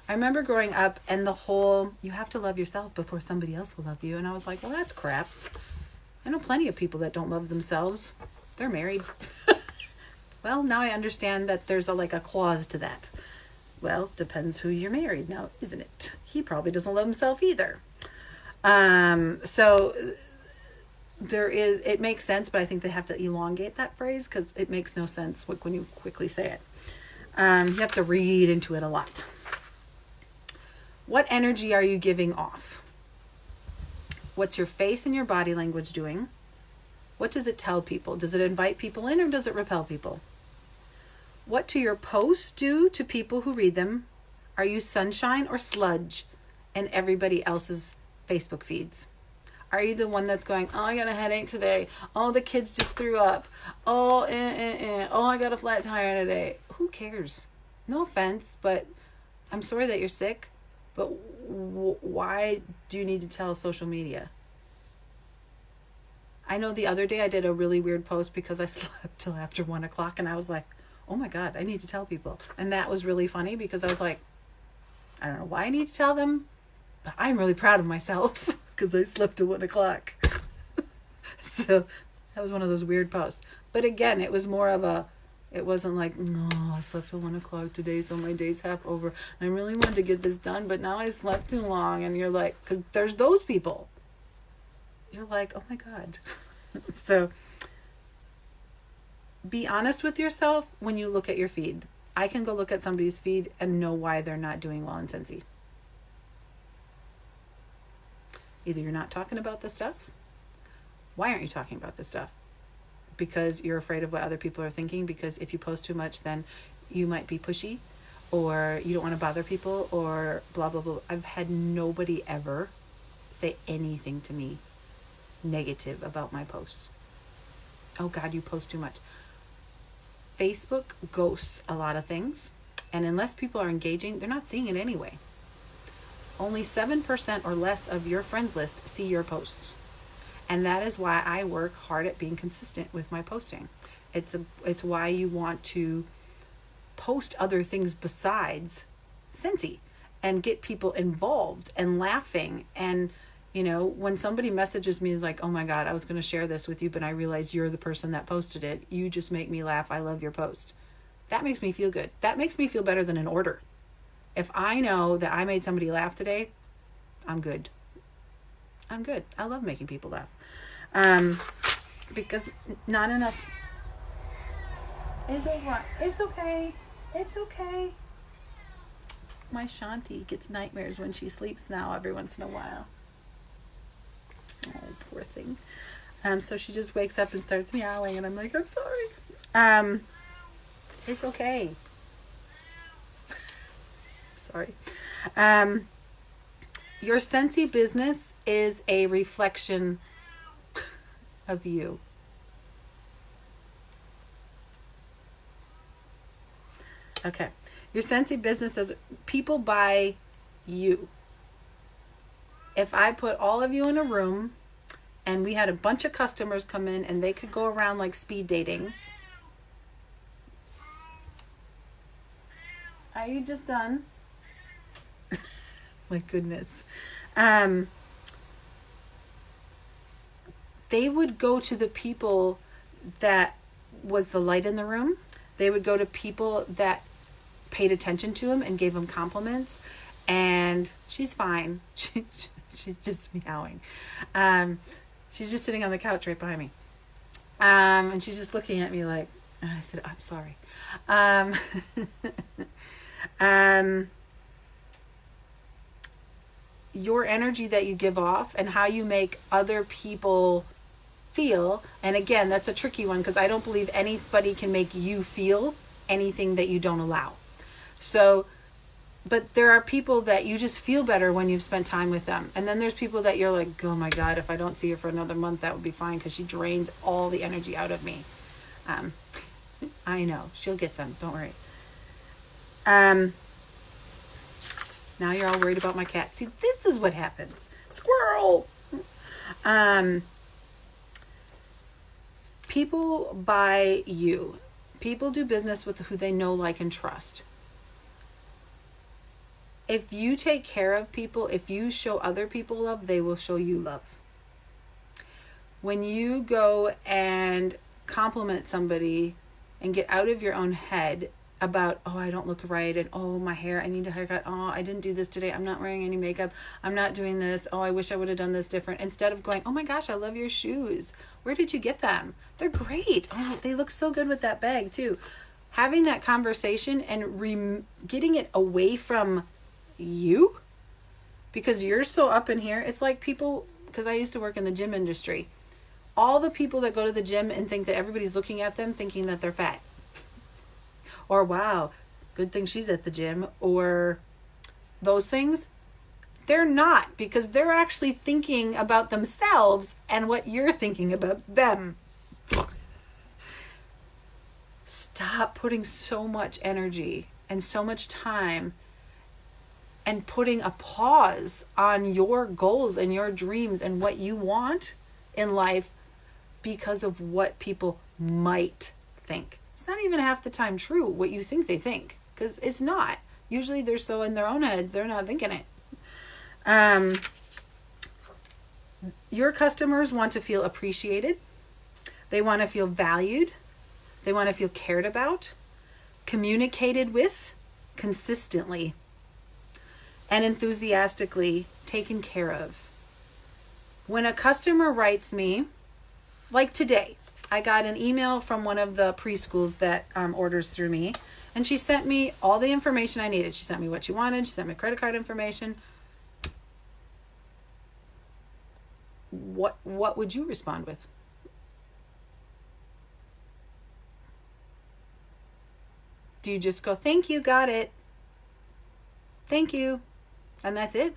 I remember growing up and the whole, you have to love yourself before somebody else will love you. And I was like, well, that's crap. I know plenty of people that don't love themselves. They're married. Well, now I understand that there's a clause to that. Well, depends who you're married now, isn't it? He probably doesn't love himself either. So it makes sense, but I think they have to elongate that phrase because it makes no sense when you quickly say it. You have to read into it a lot. What energy are you giving off? What's your face and your body language doing? What does it tell people? Does it invite people in or does it repel people? What do your posts do to people who read them? Are you sunshine or sludge in everybody else's Facebook feeds? Are you the one that's going, oh, I got a headache today. Oh, the kids just threw up. Oh, Oh, I got a flat tire today. Who cares? No offense, but I'm sorry that you're sick. But why do you need to tell social media? I know the other day I did a really weird post because I slept till after 1 o'clock and I was like, oh my God, I need to tell people. And that was really funny because I was like, I don't know why I need to tell them, but I'm really proud of myself because I slept till 1 o'clock. So that was one of those weird posts. But again, it was more of it wasn't like, no, I slept till 1 o'clock today, so my day's half over. And I really wanted to get this done, but now I slept too long. And you're like, because there's those people. You're like, oh my God. So be honest with yourself when you look at your feed. I can go look at somebody's feed and know why they're not doing well in Scentsy. Either you're not talking about this stuff. Why aren't you talking about this stuff? Because you're afraid of what other people are thinking. Because if you post too much, then you might be pushy, or you don't want to bother people, or blah, blah, blah. I've had nobody ever say anything to me negative about my posts. Oh God, you post too much. Facebook ghosts a lot of things, and unless people are engaging, they're not seeing it anyway. Only 7% or less of your friends list see your posts. And that is why I work hard at being consistent with my posting. It's why you want to post other things besides Scentsy and get people involved and laughing and, You know, when somebody messages me like, oh my God, I was going to share this with you, but I realized you're the person that posted it. You just make me laugh. I love your post. That makes me feel good. That makes me feel better than an order. If I know that I made somebody laugh today, I'm good. I'm good. I love making people laugh. Because not enough. It's over. It's okay. It's okay. My Shanti gets nightmares when she sleeps now every once in a while. Oh, poor thing. So she just wakes up and starts meowing, and I'm like, I'm sorry. It's okay. Sorry. Your Scentsy business is a reflection of you. Okay. Your Scentsy business is people buy you. If I put all of you in a room and we had a bunch of customers come in and they could go around like speed dating. Are you just done? My goodness. They would go to the people that was the light in the room. They would go to people that paid attention to him and gave him compliments. And she's fine. She's just meowing. She's just sitting on the couch right behind me. And she's just looking at me like, and I said, I'm sorry. Your energy that you give off and how you make other people feel. And again, that's a tricky one because I don't believe anybody can make you feel anything that you don't allow. So, but there are people that you just feel better when you've spent time with them. And then there's people that you're like, oh my God, if I don't see her for another month, that would be fine because she drains all the energy out of me. I know. She'll get them. Don't worry. Now you're all worried about my cat. See, this is what happens. Squirrel! People buy you. People do business with who they know, like, and trust. If you take care of people, if you show other people love, they will show you love. When you go and compliment somebody and get out of your own head about, oh, I don't look right, and oh, my hair, I need a haircut, oh, I didn't do this today, I'm not wearing any makeup, I'm not doing this, oh, I wish I would have done this different, instead of going, oh my gosh, I love your shoes, where did you get them? They're great. Oh, they look so good with that bag too. Having that conversation and getting it away from you, because you're so up in here. It's like people, because I used to work in the gym industry, all the people that go to the gym and think that everybody's looking at them thinking that they're fat, or wow, good thing she's at the gym, or those things, they're not, because they're actually thinking about themselves and what you're thinking about them. Stop putting so much energy and so much time and putting a pause on your goals and your dreams and what you want in life because of what people might think. It's not even half the time true what you think they think, because it's not. Usually they're so in their own heads, they're not thinking it. Your customers want to feel appreciated. They want to feel valued. They want to feel cared about, communicated with consistently, and enthusiastically taken care of. When a customer writes me, like today, I got an email from one of the preschools that orders through me, and she sent me all the information I needed. She sent me what she wanted. She sent me credit card information. What would you respond with? Do you just go, thank you, got it, thank you, and that's it?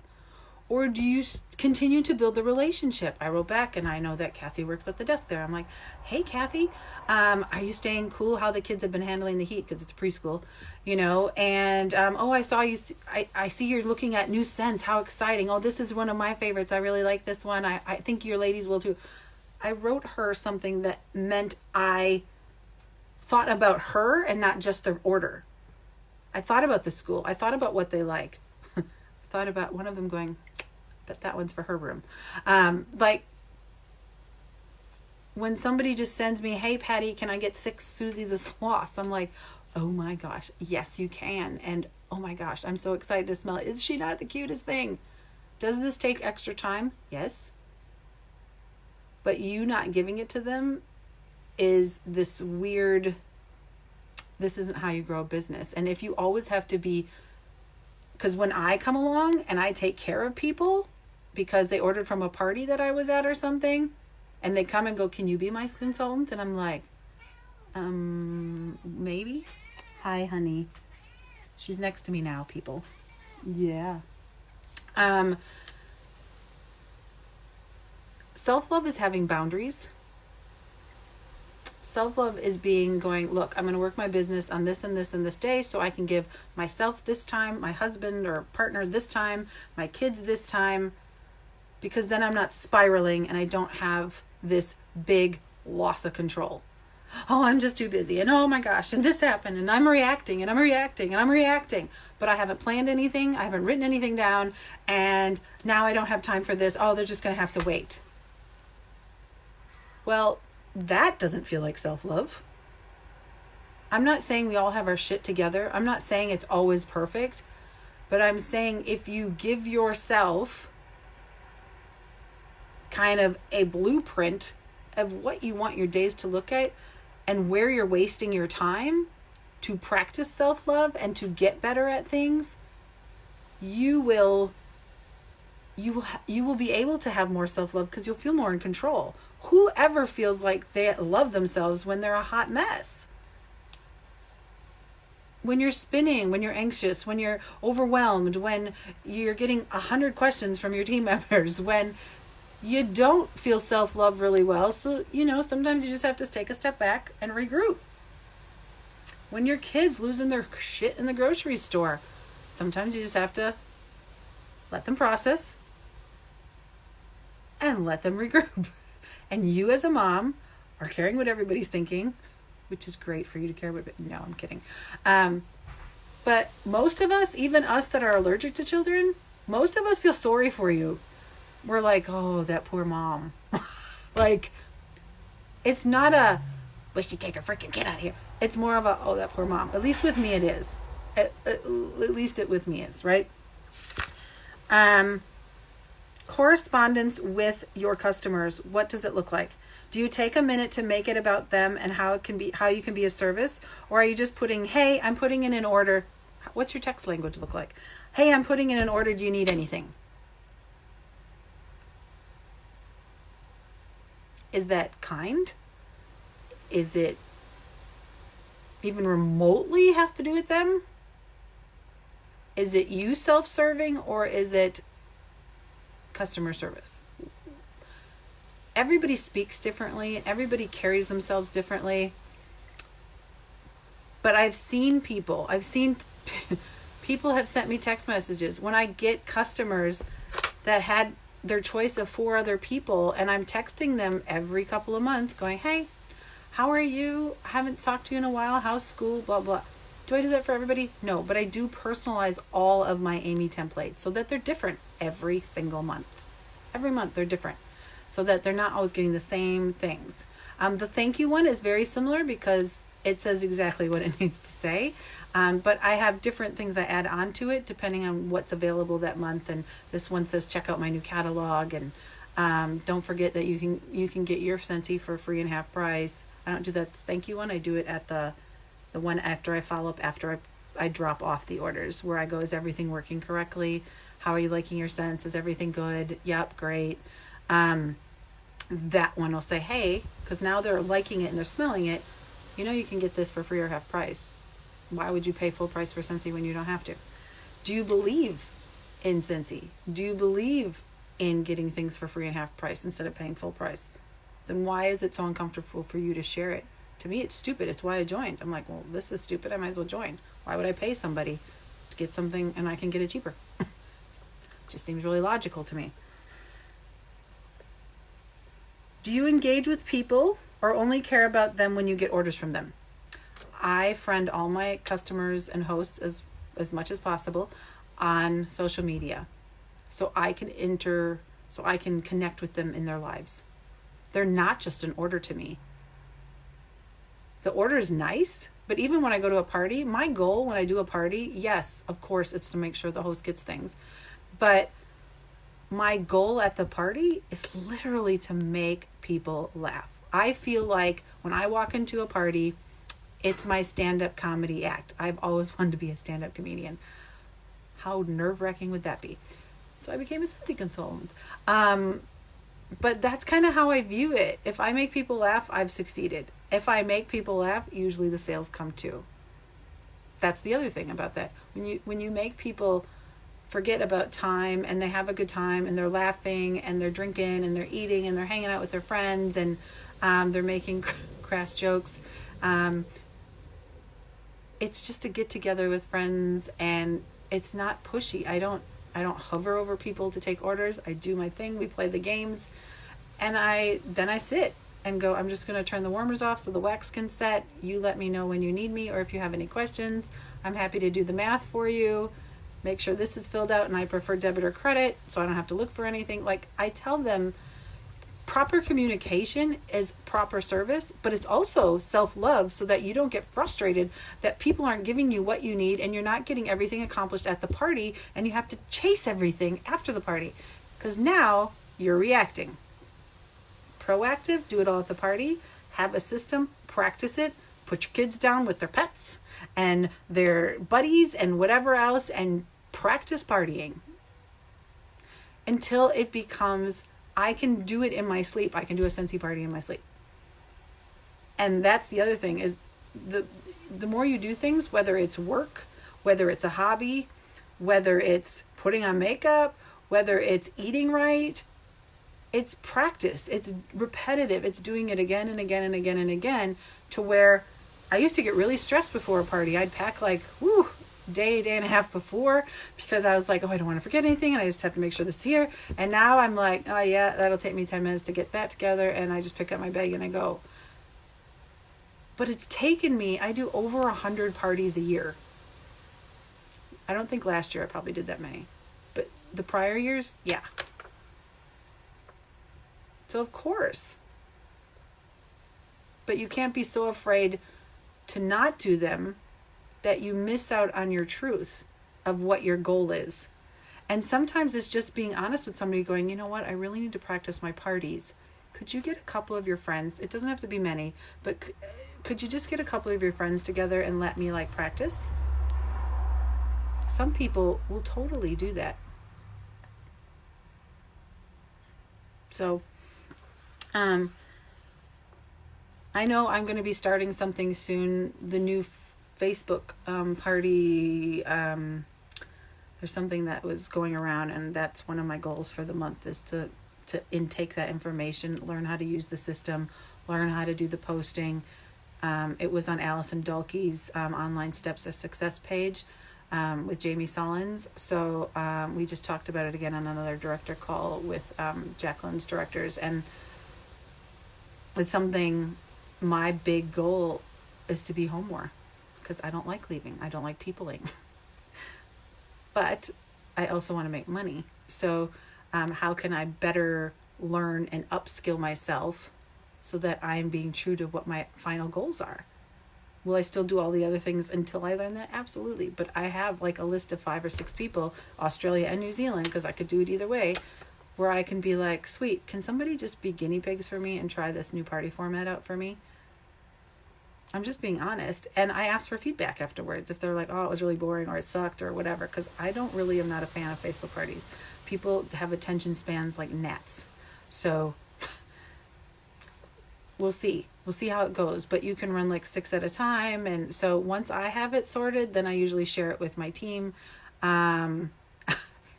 Or do you continue to build the relationship? I wrote back, and I know that Kathy works at the desk there. I'm like, hey, Kathy, are you staying cool? How the kids have been handling the heat, because it's preschool, you know? And, oh, I saw you. I see you're looking at new scents. How exciting. Oh, this is one of my favorites. I really like this one. I think your ladies will too. I wrote her something that meant I thought about her and not just the order. I thought about the school. I thought about what they like. I thought about one of them going, but that one's for her room. Like when somebody just sends me, hey Patty, can I get 6 Susie the Sloths? I'm like, oh my gosh, yes you can. And oh my gosh, I'm so excited to smell it. Is she not the cutest thing? Does this take extra time? Yes. But you not giving it to them is this weird, this isn't how you grow a business. And if you always have to be, because when I come along and I take care of people because they ordered from a party that I was at or something, and they come and go, can you be my consultant? And I'm like, maybe. Hi, honey. She's next to me now, people. Yeah. Self-love is having boundaries. Self-love is going, look, I'm going to work my business on this and this and this day so I can give myself this time, my husband or partner this time, my kids this time, because then I'm not spiraling and I don't have this big loss of control. Oh, I'm just too busy. And oh my gosh, and this happened and I'm reacting and I'm reacting and I'm reacting. But I haven't planned anything. I haven't written anything down. And now I don't have time for this. Oh, they're just going to have to wait. Well, that doesn't feel like self-love. I'm not saying we all have our shit together. I'm not saying it's always perfect. But I'm saying if you give yourself kind of a blueprint of what you want your days to look at and where you're wasting your time to practice self-love and to get better at things, you will be able to have more self-love because you'll feel more in control. Whoever feels like they love themselves when they're a hot mess? When you're spinning, when you're anxious, when you're overwhelmed, when you're getting 100 questions from your team members, when you don't feel self-love really well. So, sometimes you just have to take a step back and regroup. When your kids losing their shit in the grocery store, sometimes you just have to let them process and let them regroup. And you as a mom are caring what everybody's thinking, which is great for you to care what, no, I'm kidding. But most of us, even us that are allergic to children, most of us feel sorry for you. We're like, oh, that poor mom. Like, it's not a, wish you'd take her freaking kid out of here. It's more of a, oh, that poor mom. At least with me it is. At least it with me is, right? Correspondence with your customers. What does it look like? Do you take a minute to make it about them and how you can be a service? Or are you just putting, hey, I'm putting in an order. What's your text language look like? Hey, I'm putting in an order. Do you need anything? Is that kind? Is it even remotely have to do with them? Is it you self-serving or is it customer service? Everybody speaks differently. Everybody carries themselves differently. But I've seen people have sent me text messages when I get customers that had their choice of 4 other people, and I'm texting them every couple of months going, hey, how are you? I haven't talked to you in a while. How's school? Blah, blah. Do I do that for everybody? No, but I do personalize all of my Amy templates so that they're different every single month. Every month they're different so that they're not always getting the same things. The thank you one is very similar because it says exactly what it needs to say. But I have different things I add on to it depending on what's available that month. And this one says, check out my new catalog. And don't forget that you can get your Scentsy for free and half price. I don't do that thank you one. I do it at the one after I follow up, after I drop off the orders, where I go, is everything working correctly? How are you liking your scents? Is everything good? Yep, great. That one will say, hey, because now they're liking it and they're smelling it. You can get this for free or half price. Why would you pay full price for Scentsy when you don't have to? Do you believe in Scentsy? Do you believe in getting things for free and half price instead of paying full price? Then why is it so uncomfortable for you to share it? To me, it's stupid. It's why I joined. I'm like, well, this is stupid. I might as well join. Why would I pay somebody to get something and I can get it cheaper? Just seems really logical to me. Do you engage with people or only care about them when you get orders from them? I friend all my customers and hosts as much as possible on social media. so I can connect with them in their lives. They're not just an order to me. The order is nice, but even when I go to a party, my goal when I do a party, yes, of course, it's to make sure the host gets things. But my goal at the party is literally to make people laugh. I feel like when I walk into a party, it's my stand-up comedy act. I've always wanted to be a stand-up comedian. How nerve-wracking would that be? So I became a Scentsy consultant. But that's kind of how I view it. If I make people laugh, I've succeeded. If I make people laugh, usually the sales come too. That's the other thing about that. When you make people forget about time and they have a good time and they're laughing and they're drinking and they're eating and they're hanging out with their friends and they're making crass jokes. It's just a get together with friends, and it's not pushy. I don't hover over people to take orders. I do my thing. We play the games, and then I sit and go, I'm just going to turn the warmers off so the wax can set. You let me know when you need me, or if you have any questions. I'm happy to do the math for you. Make sure this is filled out, and I prefer debit or credit so I don't have to look for anything. Like, I tell them proper communication is proper service, but it's also self-love, so that you don't get frustrated that people aren't giving you what you need and you're not getting everything accomplished at the party and you have to chase everything after the party, because now you're reacting. Proactive, do it all at the party, have a system, practice it, put your kids down with their pets and their buddies and whatever else, and practice partying until it becomes, I can do it in my sleep. I can do a Scentsy party in my sleep. And that's the other thing, is the more you do things, whether it's work, whether it's a hobby, whether it's putting on makeup, whether it's eating right, it's practice. It's repetitive. It's doing it again and again and again and again, to where I used to get really stressed before a party. I'd pack like, day and a half before, because I was like, I don't want to forget anything, and I just have to make sure this is here. And now I'm like, oh yeah, that'll take me 10 minutes to get that together, and I just pick up my bag and I go. But it's taken me, I do over 100 parties a year. I don't think last year I probably did that many, but the prior years, yeah. So of course. But you can't be so afraid to not do them that you miss out on your truth of what your goal is. And sometimes it's just being honest with somebody, going, you know what, I really need to practice my parties. Could you get a couple of your friends? It doesn't have to be many, but could you just get a couple of your friends together and let me practice? Some people will totally do that. So, I know I'm going to be starting something soon. The new Facebook party, there's something that was going around, and that's one of my goals for the month, is to intake that information, learn how to use the system, learn how to do the posting. It was on Allison Dalkey's online Steps to Success page with Jamie Sullins. So we just talked about it again on another director call with Jacqueline's directors, and it's something, my big goal is to be home more, because I don't like leaving. I don't like peopling. But I also want to make money. So how can I better learn and upskill myself so that I'm being true to what my final goals are? Will I still do all the other things until I learn that? Absolutely. But I have a list of 5 or 6 people, Australia and New Zealand, because I could do it either way, where I can be like, sweet, can somebody just be guinea pigs for me and try this new party format out for me? I'm just being honest. And I ask for feedback afterwards if they're like, oh, it was really boring, or it sucked, or whatever, because I am not a fan of Facebook parties. People have attention spans like gnats. So we'll see how it goes, but you can run 6 at a time. And so once I have it sorted, then I usually share it with my team.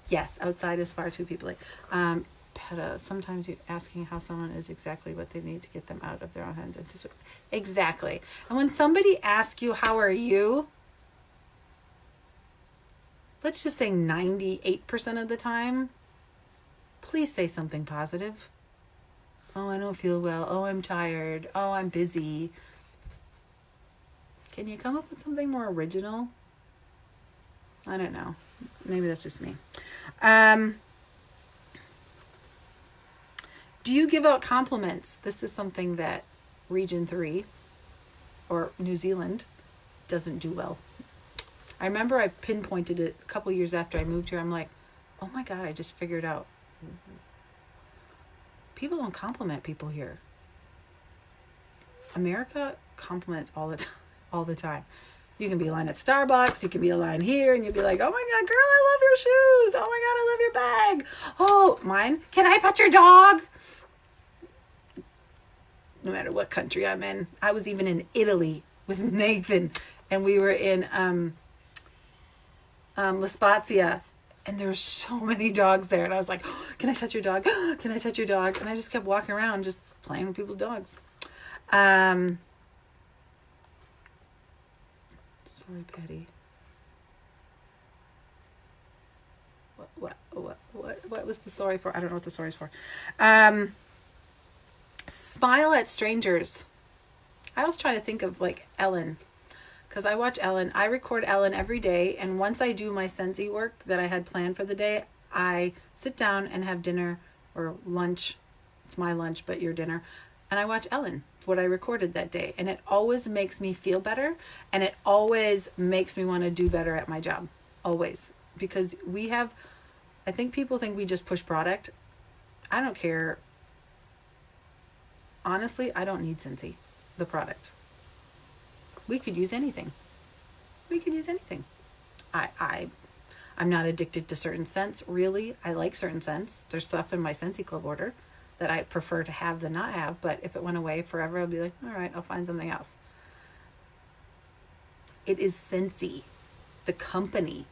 Yes, outside is far too people. Sometimes you're asking how someone is exactly what they need to get them out of their own hands. Exactly. And when somebody asks you, how are you? Let's just say 98% of the time, please say something positive. Oh, I don't feel well. Oh, I'm tired. Oh, I'm busy. Can you come up with something more original? I don't know. Maybe that's just me. Do you give out compliments? This is something that Region 3 or New Zealand doesn't do well. I remember I pinpointed it a couple years after I moved here. I'm like, oh my God, I just figured out. People don't compliment people here. America compliments all the time. All the time. You can be a line at Starbucks. You can be a line here, and you'll be like, "Oh my God, girl, I love your shoes. Oh my God, I love your bag. Oh, mine. Can I pet your dog?" No matter what country I'm in. I was even in Italy with Nathan, and we were in La Spezia, and there were so many dogs there, and I was like, oh, "Can I touch your dog? Can I touch your dog?" And I just kept walking around, just playing with people's dogs. Sorry, Patty. What was the sorry for? I don't know what the sorry's for. Smile at strangers. I always try to think of like Ellen, because I watch Ellen. I record Ellen every day, and once I do my Scentsy work that I had planned for the day, I sit down and have dinner or lunch. It's my lunch, but your dinner. And I watch Ellen, what I recorded that day. And it always makes me feel better. And it always makes me want to do better at my job. Always. Because I think people think we just push product. I don't care. Honestly, I don't need Scentsy, the product. We could use anything. I'm not addicted to certain scents, really. I like certain scents. There's stuff in my Scentsy Club order that I prefer to have than not have, but if it went away forever, I'll be like, all right, I'll find something else. It is Scentsy, the company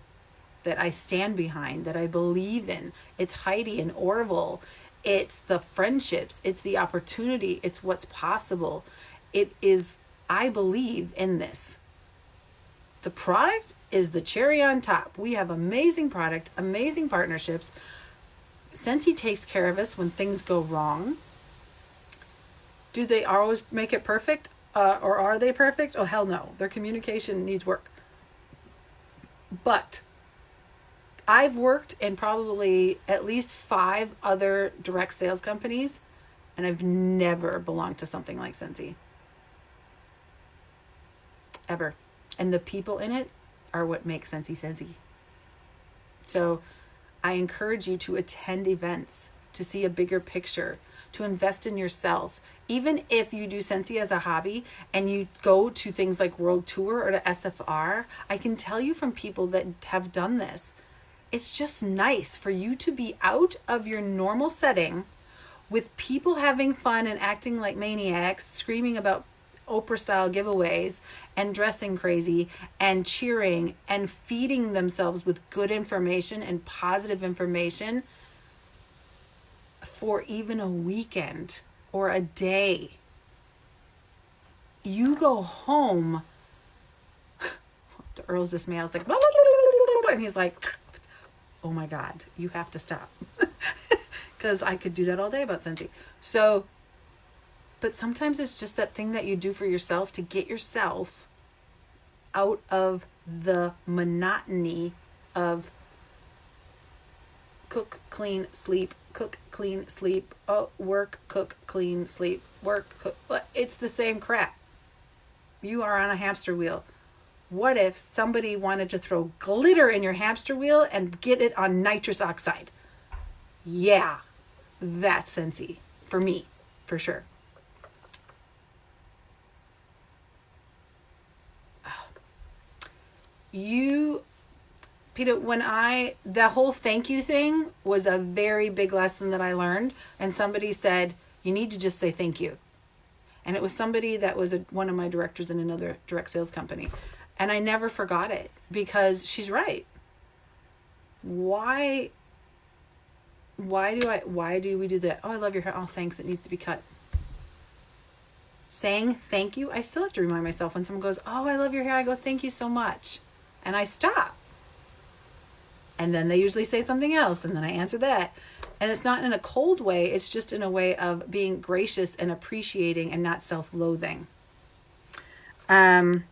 that I stand behind, that I believe in. It's Heidi and Orville. It's the friendships. It's the opportunity. It's what's possible. It is, I believe in this. The product is the cherry on top. We have amazing product, amazing partnerships. Scentsy takes care of us when things go wrong. Do they always make it perfect? Or are they perfect? Oh, hell no. Their communication needs work. But I've worked in probably at least 5 other direct sales companies, and I've never belonged to something like Scentsy. Ever. And the people in it are what makes Scentsy Scentsy. So I encourage you to attend events, to see a bigger picture, to invest in yourself. Even if you do Scentsy as a hobby and you go to things like World Tour or to SFR, I can tell you from people that have done this, it's just nice for you to be out of your normal setting with people having fun and acting like maniacs, screaming about Oprah-style giveaways and dressing crazy and cheering and feeding themselves with good information and positive information for even a weekend or a day. You go home. The Earl's dismay. I was like, blah, blah, blah, blah, and he's like, oh my God, you have to stop. Because I could do that all day about Scentsy. So, but sometimes it's just that thing that you do for yourself to get yourself out of the monotony of cook, clean, sleep, cook, clean, sleep, work, cook, clean, sleep, work, cook. It's the same crap. You are on a hamster wheel. What if somebody wanted to throw glitter in your hamster wheel and get it on nitrous oxide? Yeah, that's Scentsy for me, for sure. Peter, the whole thank you thing was a very big lesson that I learned. And somebody said, you need to just say thank you. And it was somebody that was one of my directors in another direct sales company. And I never forgot it because she's right. Why do we do that? Oh, I love your hair. Oh, thanks. It needs to be cut. Saying thank you, I still have to remind myself when someone goes, oh, I love your hair. I go, thank you so much. And I stop. And then they usually say something else. And then I answer that. And it's not in a cold way. It's just in a way of being gracious and appreciating and not self-loathing. All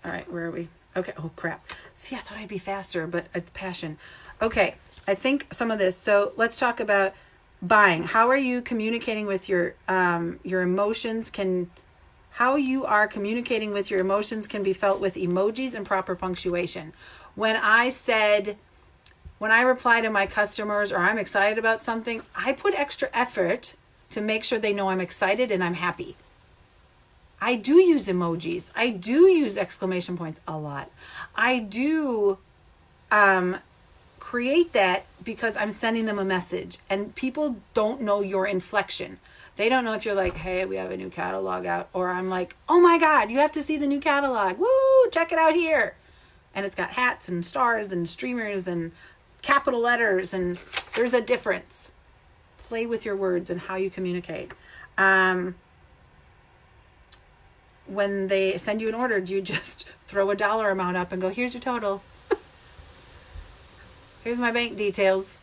right, where are we? Okay. Oh, crap. See, I thought I'd be faster, but it's passion. Okay. I think some of this. So let's talk about buying. How are you communicating with your emotions? How you are communicating with your emotions can be felt with emojis and proper punctuation. When I reply to my customers or I'm excited about something, I put extra effort to make sure they know I'm excited and I'm happy. I do use emojis. I do use exclamation points a lot. I do create that because I'm sending them a message, and people don't know your inflection. They don't know if you're like, hey, we have a new catalog out, or I'm like, oh my God, you have to see the new catalog. Woo, check it out here. And it's got hats and stars and streamers and capital letters, and there's a difference. Play with your words and how you communicate. When they send you an order, do you just throw a dollar amount up and go, here's your total? Here's my bank details.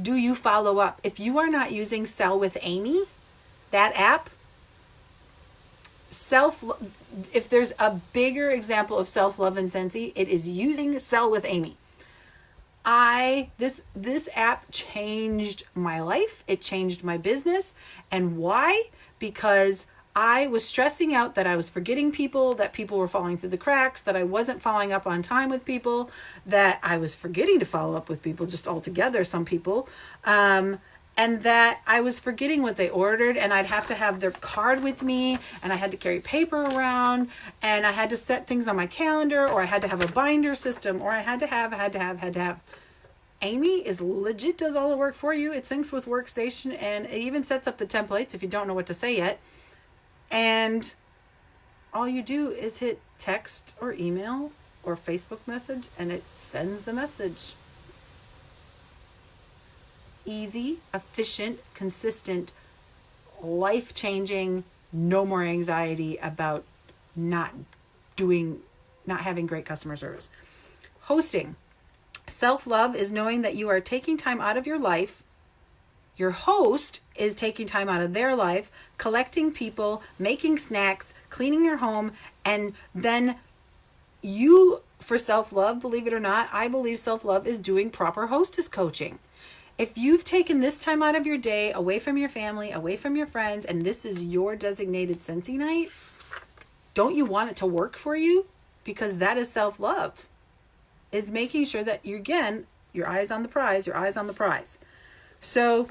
Do you follow up? If you are not using Sell with Amy, that app, if there's a bigger example of self-love in Scentsy, it is using Sell with Amy. This app changed my life. It changed my business. And why? Because I was stressing out that I was forgetting people, that people were falling through the cracks, that I wasn't following up on time with people, that I was forgetting to follow up with people just altogether, some people, and that I was forgetting what they ordered, and I'd have to have their card with me, and I had to carry paper around, and I had to set things on my calendar, or I had to have a binder system, or I had to have. Amy is legit, does all the work for you. It syncs with Workstation, and it even sets up the templates if you don't know what to say yet. And all you do is hit text or email or Facebook message, and it sends the message. Easy, efficient, consistent, life-changing, no more anxiety about not having great customer service. Hosting. Self-love is knowing that you are taking time out of your life. Your host is taking time out of their life, collecting people, making snacks, cleaning your home, and then you, for self-love, believe it or not, I believe self-love is doing proper hostess coaching. If you've taken this time out of your day, away from your family, away from your friends, and this is your designated Scentsy night, don't you want it to work for you? Because that is self-love. Is making sure that you, again, your eyes on the prize, So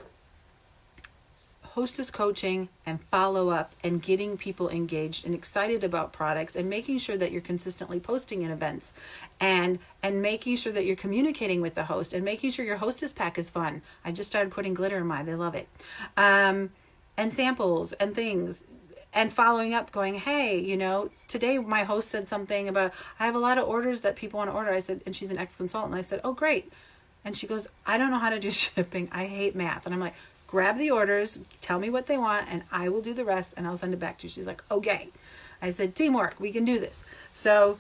hostess coaching and follow up and getting people engaged and excited about products and making sure that you're consistently posting in events and making sure that you're communicating with the host and making sure your hostess pack is fun. I just started putting glitter in mine. They love it. And samples and things and following up going, hey, today my host said something about, I have a lot of orders that people want to order. I said, and she's an ex-consultant. I said, oh, great. And she goes, I don't know how to do shipping. I hate math. And I'm like, grab the orders, tell me what they want, and I will do the rest, and I'll send it back to you. She's like, okay. I said, teamwork, we can do this. So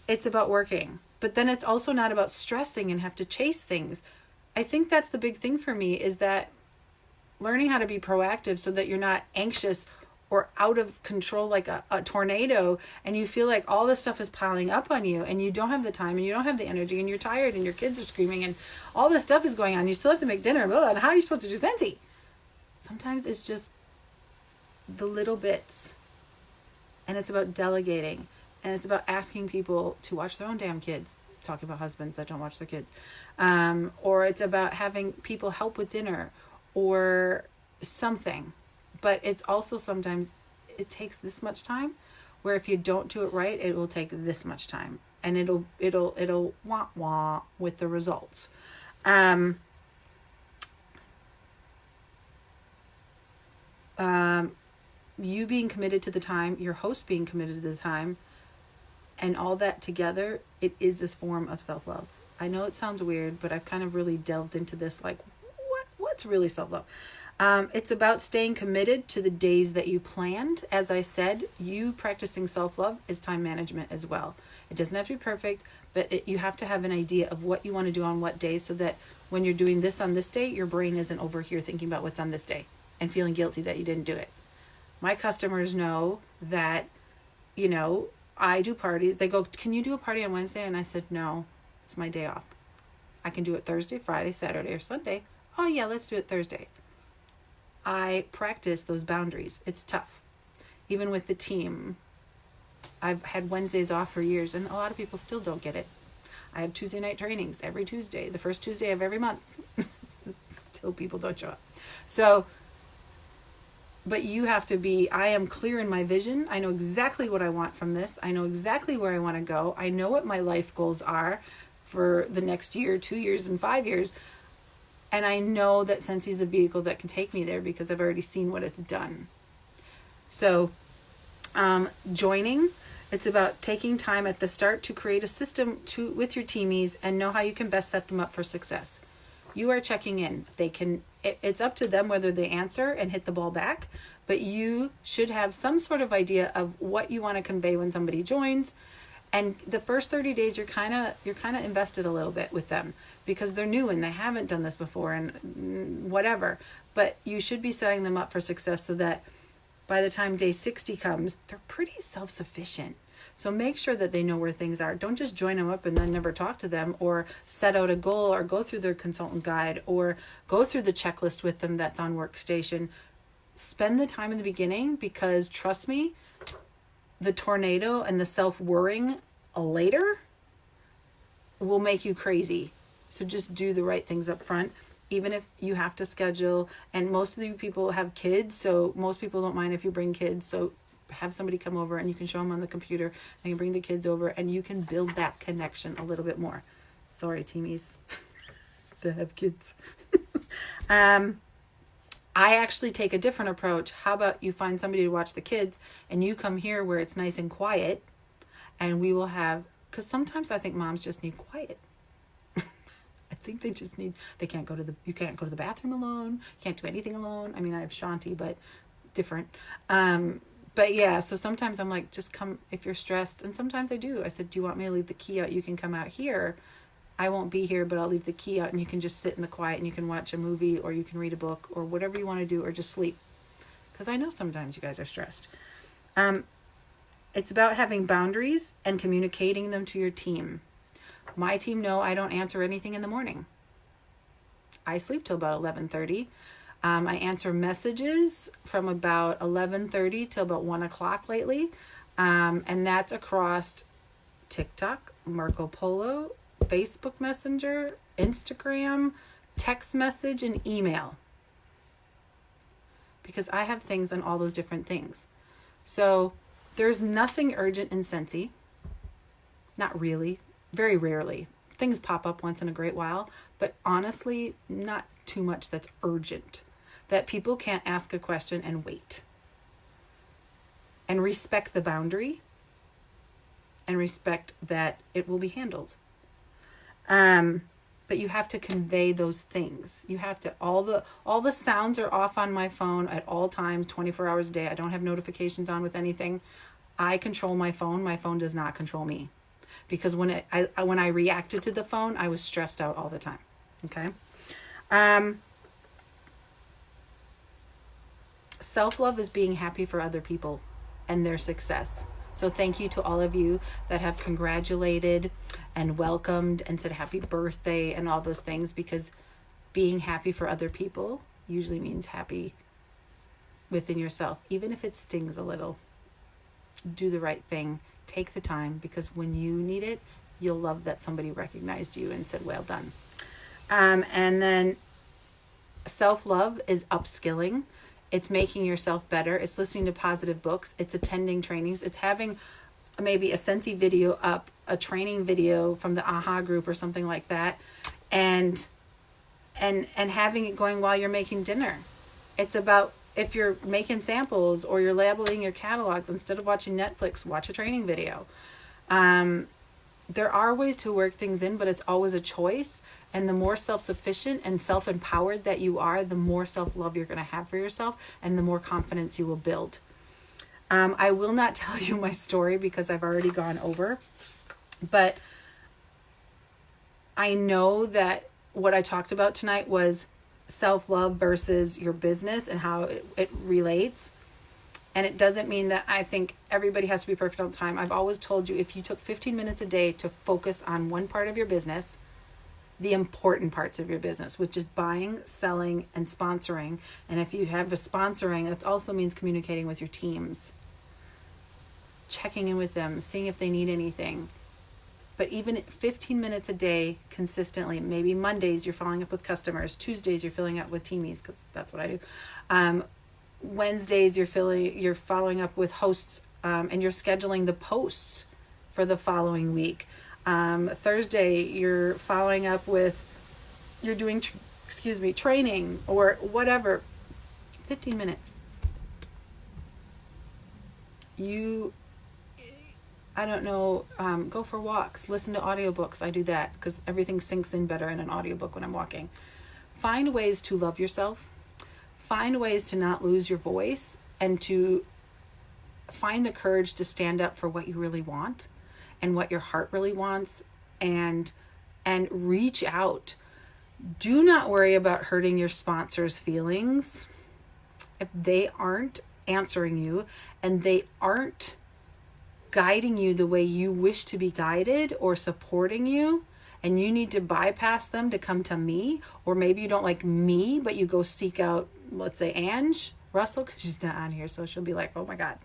it's about working. But then it's also not about stressing and have to chase things. I think that's the big thing for me, is that learning how to be proactive so that you're not anxious or out of control like a tornado, and you feel like all this stuff is piling up on you and you don't have the time and you don't have the energy and you're tired and your kids are screaming and all this stuff is going on. You still have to make dinner, and how are you supposed to do Scentsy? Sometimes it's just the little bits, and it's about delegating, and it's about asking people to watch their own damn kids, talking about husbands that don't watch their kids, or it's about having people help with dinner or something. But it's also sometimes it takes this much time, where if you don't do it right, it will take this much time, and it'll wah with the results. You being committed to the time, your host being committed to the time, and all that together, it is this form of self-love. I know it sounds weird, but I've kind of really delved into this, like, what's really self-love? It's about staying committed to the days that you planned. As I said, you practicing self-love is time management as well. It doesn't have to be perfect, but you have to have an idea of what you want to do on what days, so that when you're doing this on this day, your brain isn't over here thinking about what's on this day and feeling guilty that you didn't do it. My customers know that, I do parties. They go, can you do a party on Wednesday? And I said, no, it's my day off. I can do it Thursday, Friday, Saturday, or Sunday. Oh yeah, let's do it Thursday. I practice those boundaries. It's tough. Even with the team, I've had Wednesdays off for years, and a lot of people still don't get it. I have Tuesday night trainings every Tuesday, the first Tuesday of every month. Still people don't show up. So, but you have to be, I am clear in my vision. I know exactly what I want from this. I know exactly where I want to go. I know what my life goals are for the next year, 2 years, and 5 years. And I know that Scentsy is the vehicle that can take me there because I've already seen what it's done. So, joining, it's about taking time at the start to create a system with your teamies and know how you can best set them up for success. You are checking in. It's up to them whether they answer and hit the ball back, but you should have some sort of idea of what you want to convey when somebody joins. And the first 30 days, you're kind of invested a little bit with them because they're new and they haven't done this before and whatever. But you should be setting them up for success so that by the time day 60 comes, they're pretty self-sufficient. So make sure that they know where things are. Don't just join them up and then never talk to them, or set out a goal, or go through their consultant guide, or go through the checklist with them that's on Workstation. Spend the time in the beginning, because trust me, the tornado and the self-worrying later will make you crazy. So just do the right things up front, even if you have to schedule. And most of you people have kids, so most people don't mind if you bring kids. So have somebody come over and you can show them on the computer, and you bring the kids over and you can build that connection a little bit more. Sorry, teamies that have kids. I actually take a different approach. How about you find somebody to watch the kids and you come here where it's nice and quiet, and we will have, because sometimes I think moms just need quiet. I think they just need, you can't go to the bathroom alone. You can't do anything alone. I mean, I have Shanti, but different. But yeah, so sometimes I'm like, just come if you're stressed. And sometimes I do. I said, do you want me to leave the key out? You can come out here. I won't be here, but I'll leave the key out and you can just sit in the quiet and you can watch a movie, or you can read a book, or whatever you want to do, or just sleep. Because I know sometimes you guys are stressed. It's about having boundaries and communicating them to your team. My team know I don't answer anything in the morning. I sleep till about 11:30. I answer messages from about 11:30 till about 1 o'clock lately. And that's across TikTok, Marco Polo, Facebook Messenger, Instagram, text message, and email. Because I have things on all those different things. So there's nothing urgent in Scentsy. Not really. Very rarely. Things pop up once in a great while. But honestly, not too much that's urgent. That people can't ask a question and wait. And respect the boundary. And respect that it will be handled. But you have to convey those things. You have to, all the sounds are off on my phone at all times, 24 hours a day. I don't have notifications on with anything. I control my phone. My phone does not control me. Because when I reacted to the phone, I was stressed out all the time. Okay? Self-love is being happy for other people and their success. So thank you to all of you that have congratulated and welcomed and said happy birthday and all those things, because being happy for other people usually means happy within yourself, even if it stings a little. Do the right thing. Take the time, because when you need it, you'll love that somebody recognized you and said, well done. And then self-love is upskilling. It's making yourself better. It's listening to positive books. It's attending trainings. It's having maybe a Scentsy video up, a training video from the AHA group or something like that, and having it going while you're making dinner. It's about, if you're making samples or you're labeling your catalogs, instead of watching Netflix, watch a training video. There are ways to work things in, but it's always a choice. And the more self-sufficient and self-empowered that you are, the more self-love you're going to have for yourself, and the more confidence you will build. I will not tell you my story because I've already gone over. But I know that what I talked about tonight was self-love versus your business and how it relates. And it doesn't mean that I think everybody has to be perfect all the time. I've always told you, if you took 15 minutes a day to focus on one part of your business, the important parts of your business, which is buying, selling, and sponsoring. And if you have a sponsoring, it also means communicating with your teams, checking in with them, seeing if they need anything. But even 15 minutes a day consistently, maybe Mondays you're following up with customers, Tuesdays you're filling up with teamies, because that's what I do. Wednesdays you're following up with hosts, and you're scheduling the posts for the following week. Thursday you're following up with, you're doing training or whatever. 15 minutes. I don't know, go for walks, listen to audiobooks. I do that because everything sinks in better in an audiobook when I'm walking. Find ways to love yourself. Find ways to not lose your voice, and to find the courage to stand up for what you really want and what your heart really wants, and reach out. Do not worry about hurting your sponsors' feelings. If they aren't answering you and they aren't guiding you the way you wish to be guided or supporting you, and you need to bypass them to come to me, or maybe you don't like me, but you go seek out, let's say, Ange Russell, because she's not on here, so she'll be like, oh my God.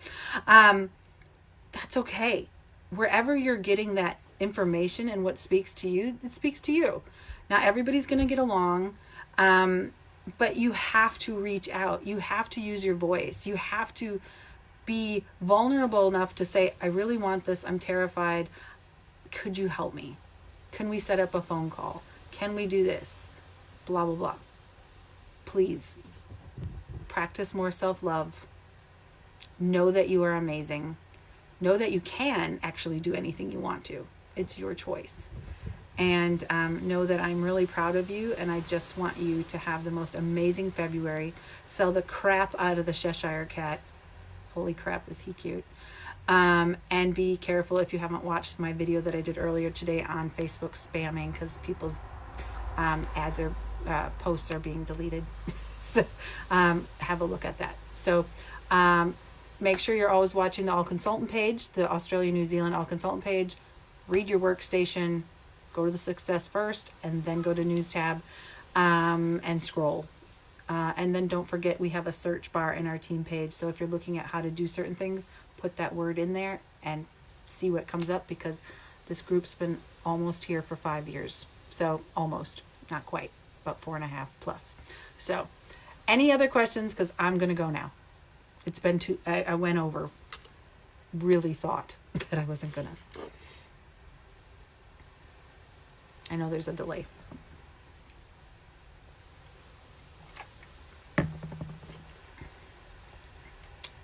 That's okay. Wherever you're getting that information and what speaks to you, it speaks to you. Not everybody's going to get along, but you have to reach out. You have to use your voice. You have to be vulnerable enough to say, I really want this. I'm terrified. Could you help me? Can we set up a phone call? Can we do this? Blah, blah, blah. Please practice more self-love. Know that you are amazing. Know that you can actually do anything you want to. It's your choice. And know that I'm really proud of you, and I just want you to have the most amazing February. Sell the crap out of the Cheshire Cat. Holy crap, is he cute. And be careful if you haven't watched my video that I did earlier today on Facebook spamming, because people's ads or posts are being deleted. So have a look at that. So make sure you're always watching the All Consultant page, the Australia New Zealand All Consultant page. Read your workstation, go to the Success first, and then go to News tab and scroll. And then don't forget, we have a search bar in our team page. So if you're looking at how to do certain things, put that word in there and see what comes up, because this group's been almost here for 5 years. So almost, not quite, but 4.5 plus. So any other questions? Because I'm going to go now. It's been I went over, really thought that I wasn't going to. I know there's a delay.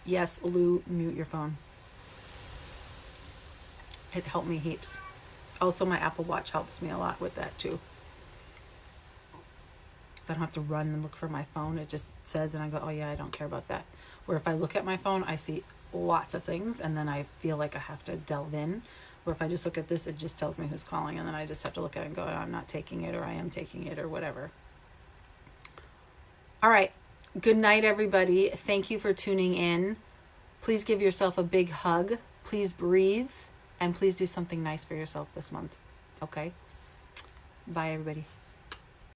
Yes, Lou, mute your phone. It helped me heaps. Also, my Apple Watch helps me a lot with that too. I don't have to run and look for my phone. It just says, and I go, oh yeah, I don't care about that. Where if I look at my phone, I see lots of things, and then I feel like I have to delve in. Or if I just look at this, it just tells me who's calling, and then I just have to look at it and go, I'm not taking it, or I am taking it, or whatever. All right. Good night, everybody. Thank you for tuning in. Please give yourself a big hug. Please breathe. And please do something nice for yourself this month. Okay? Bye, everybody.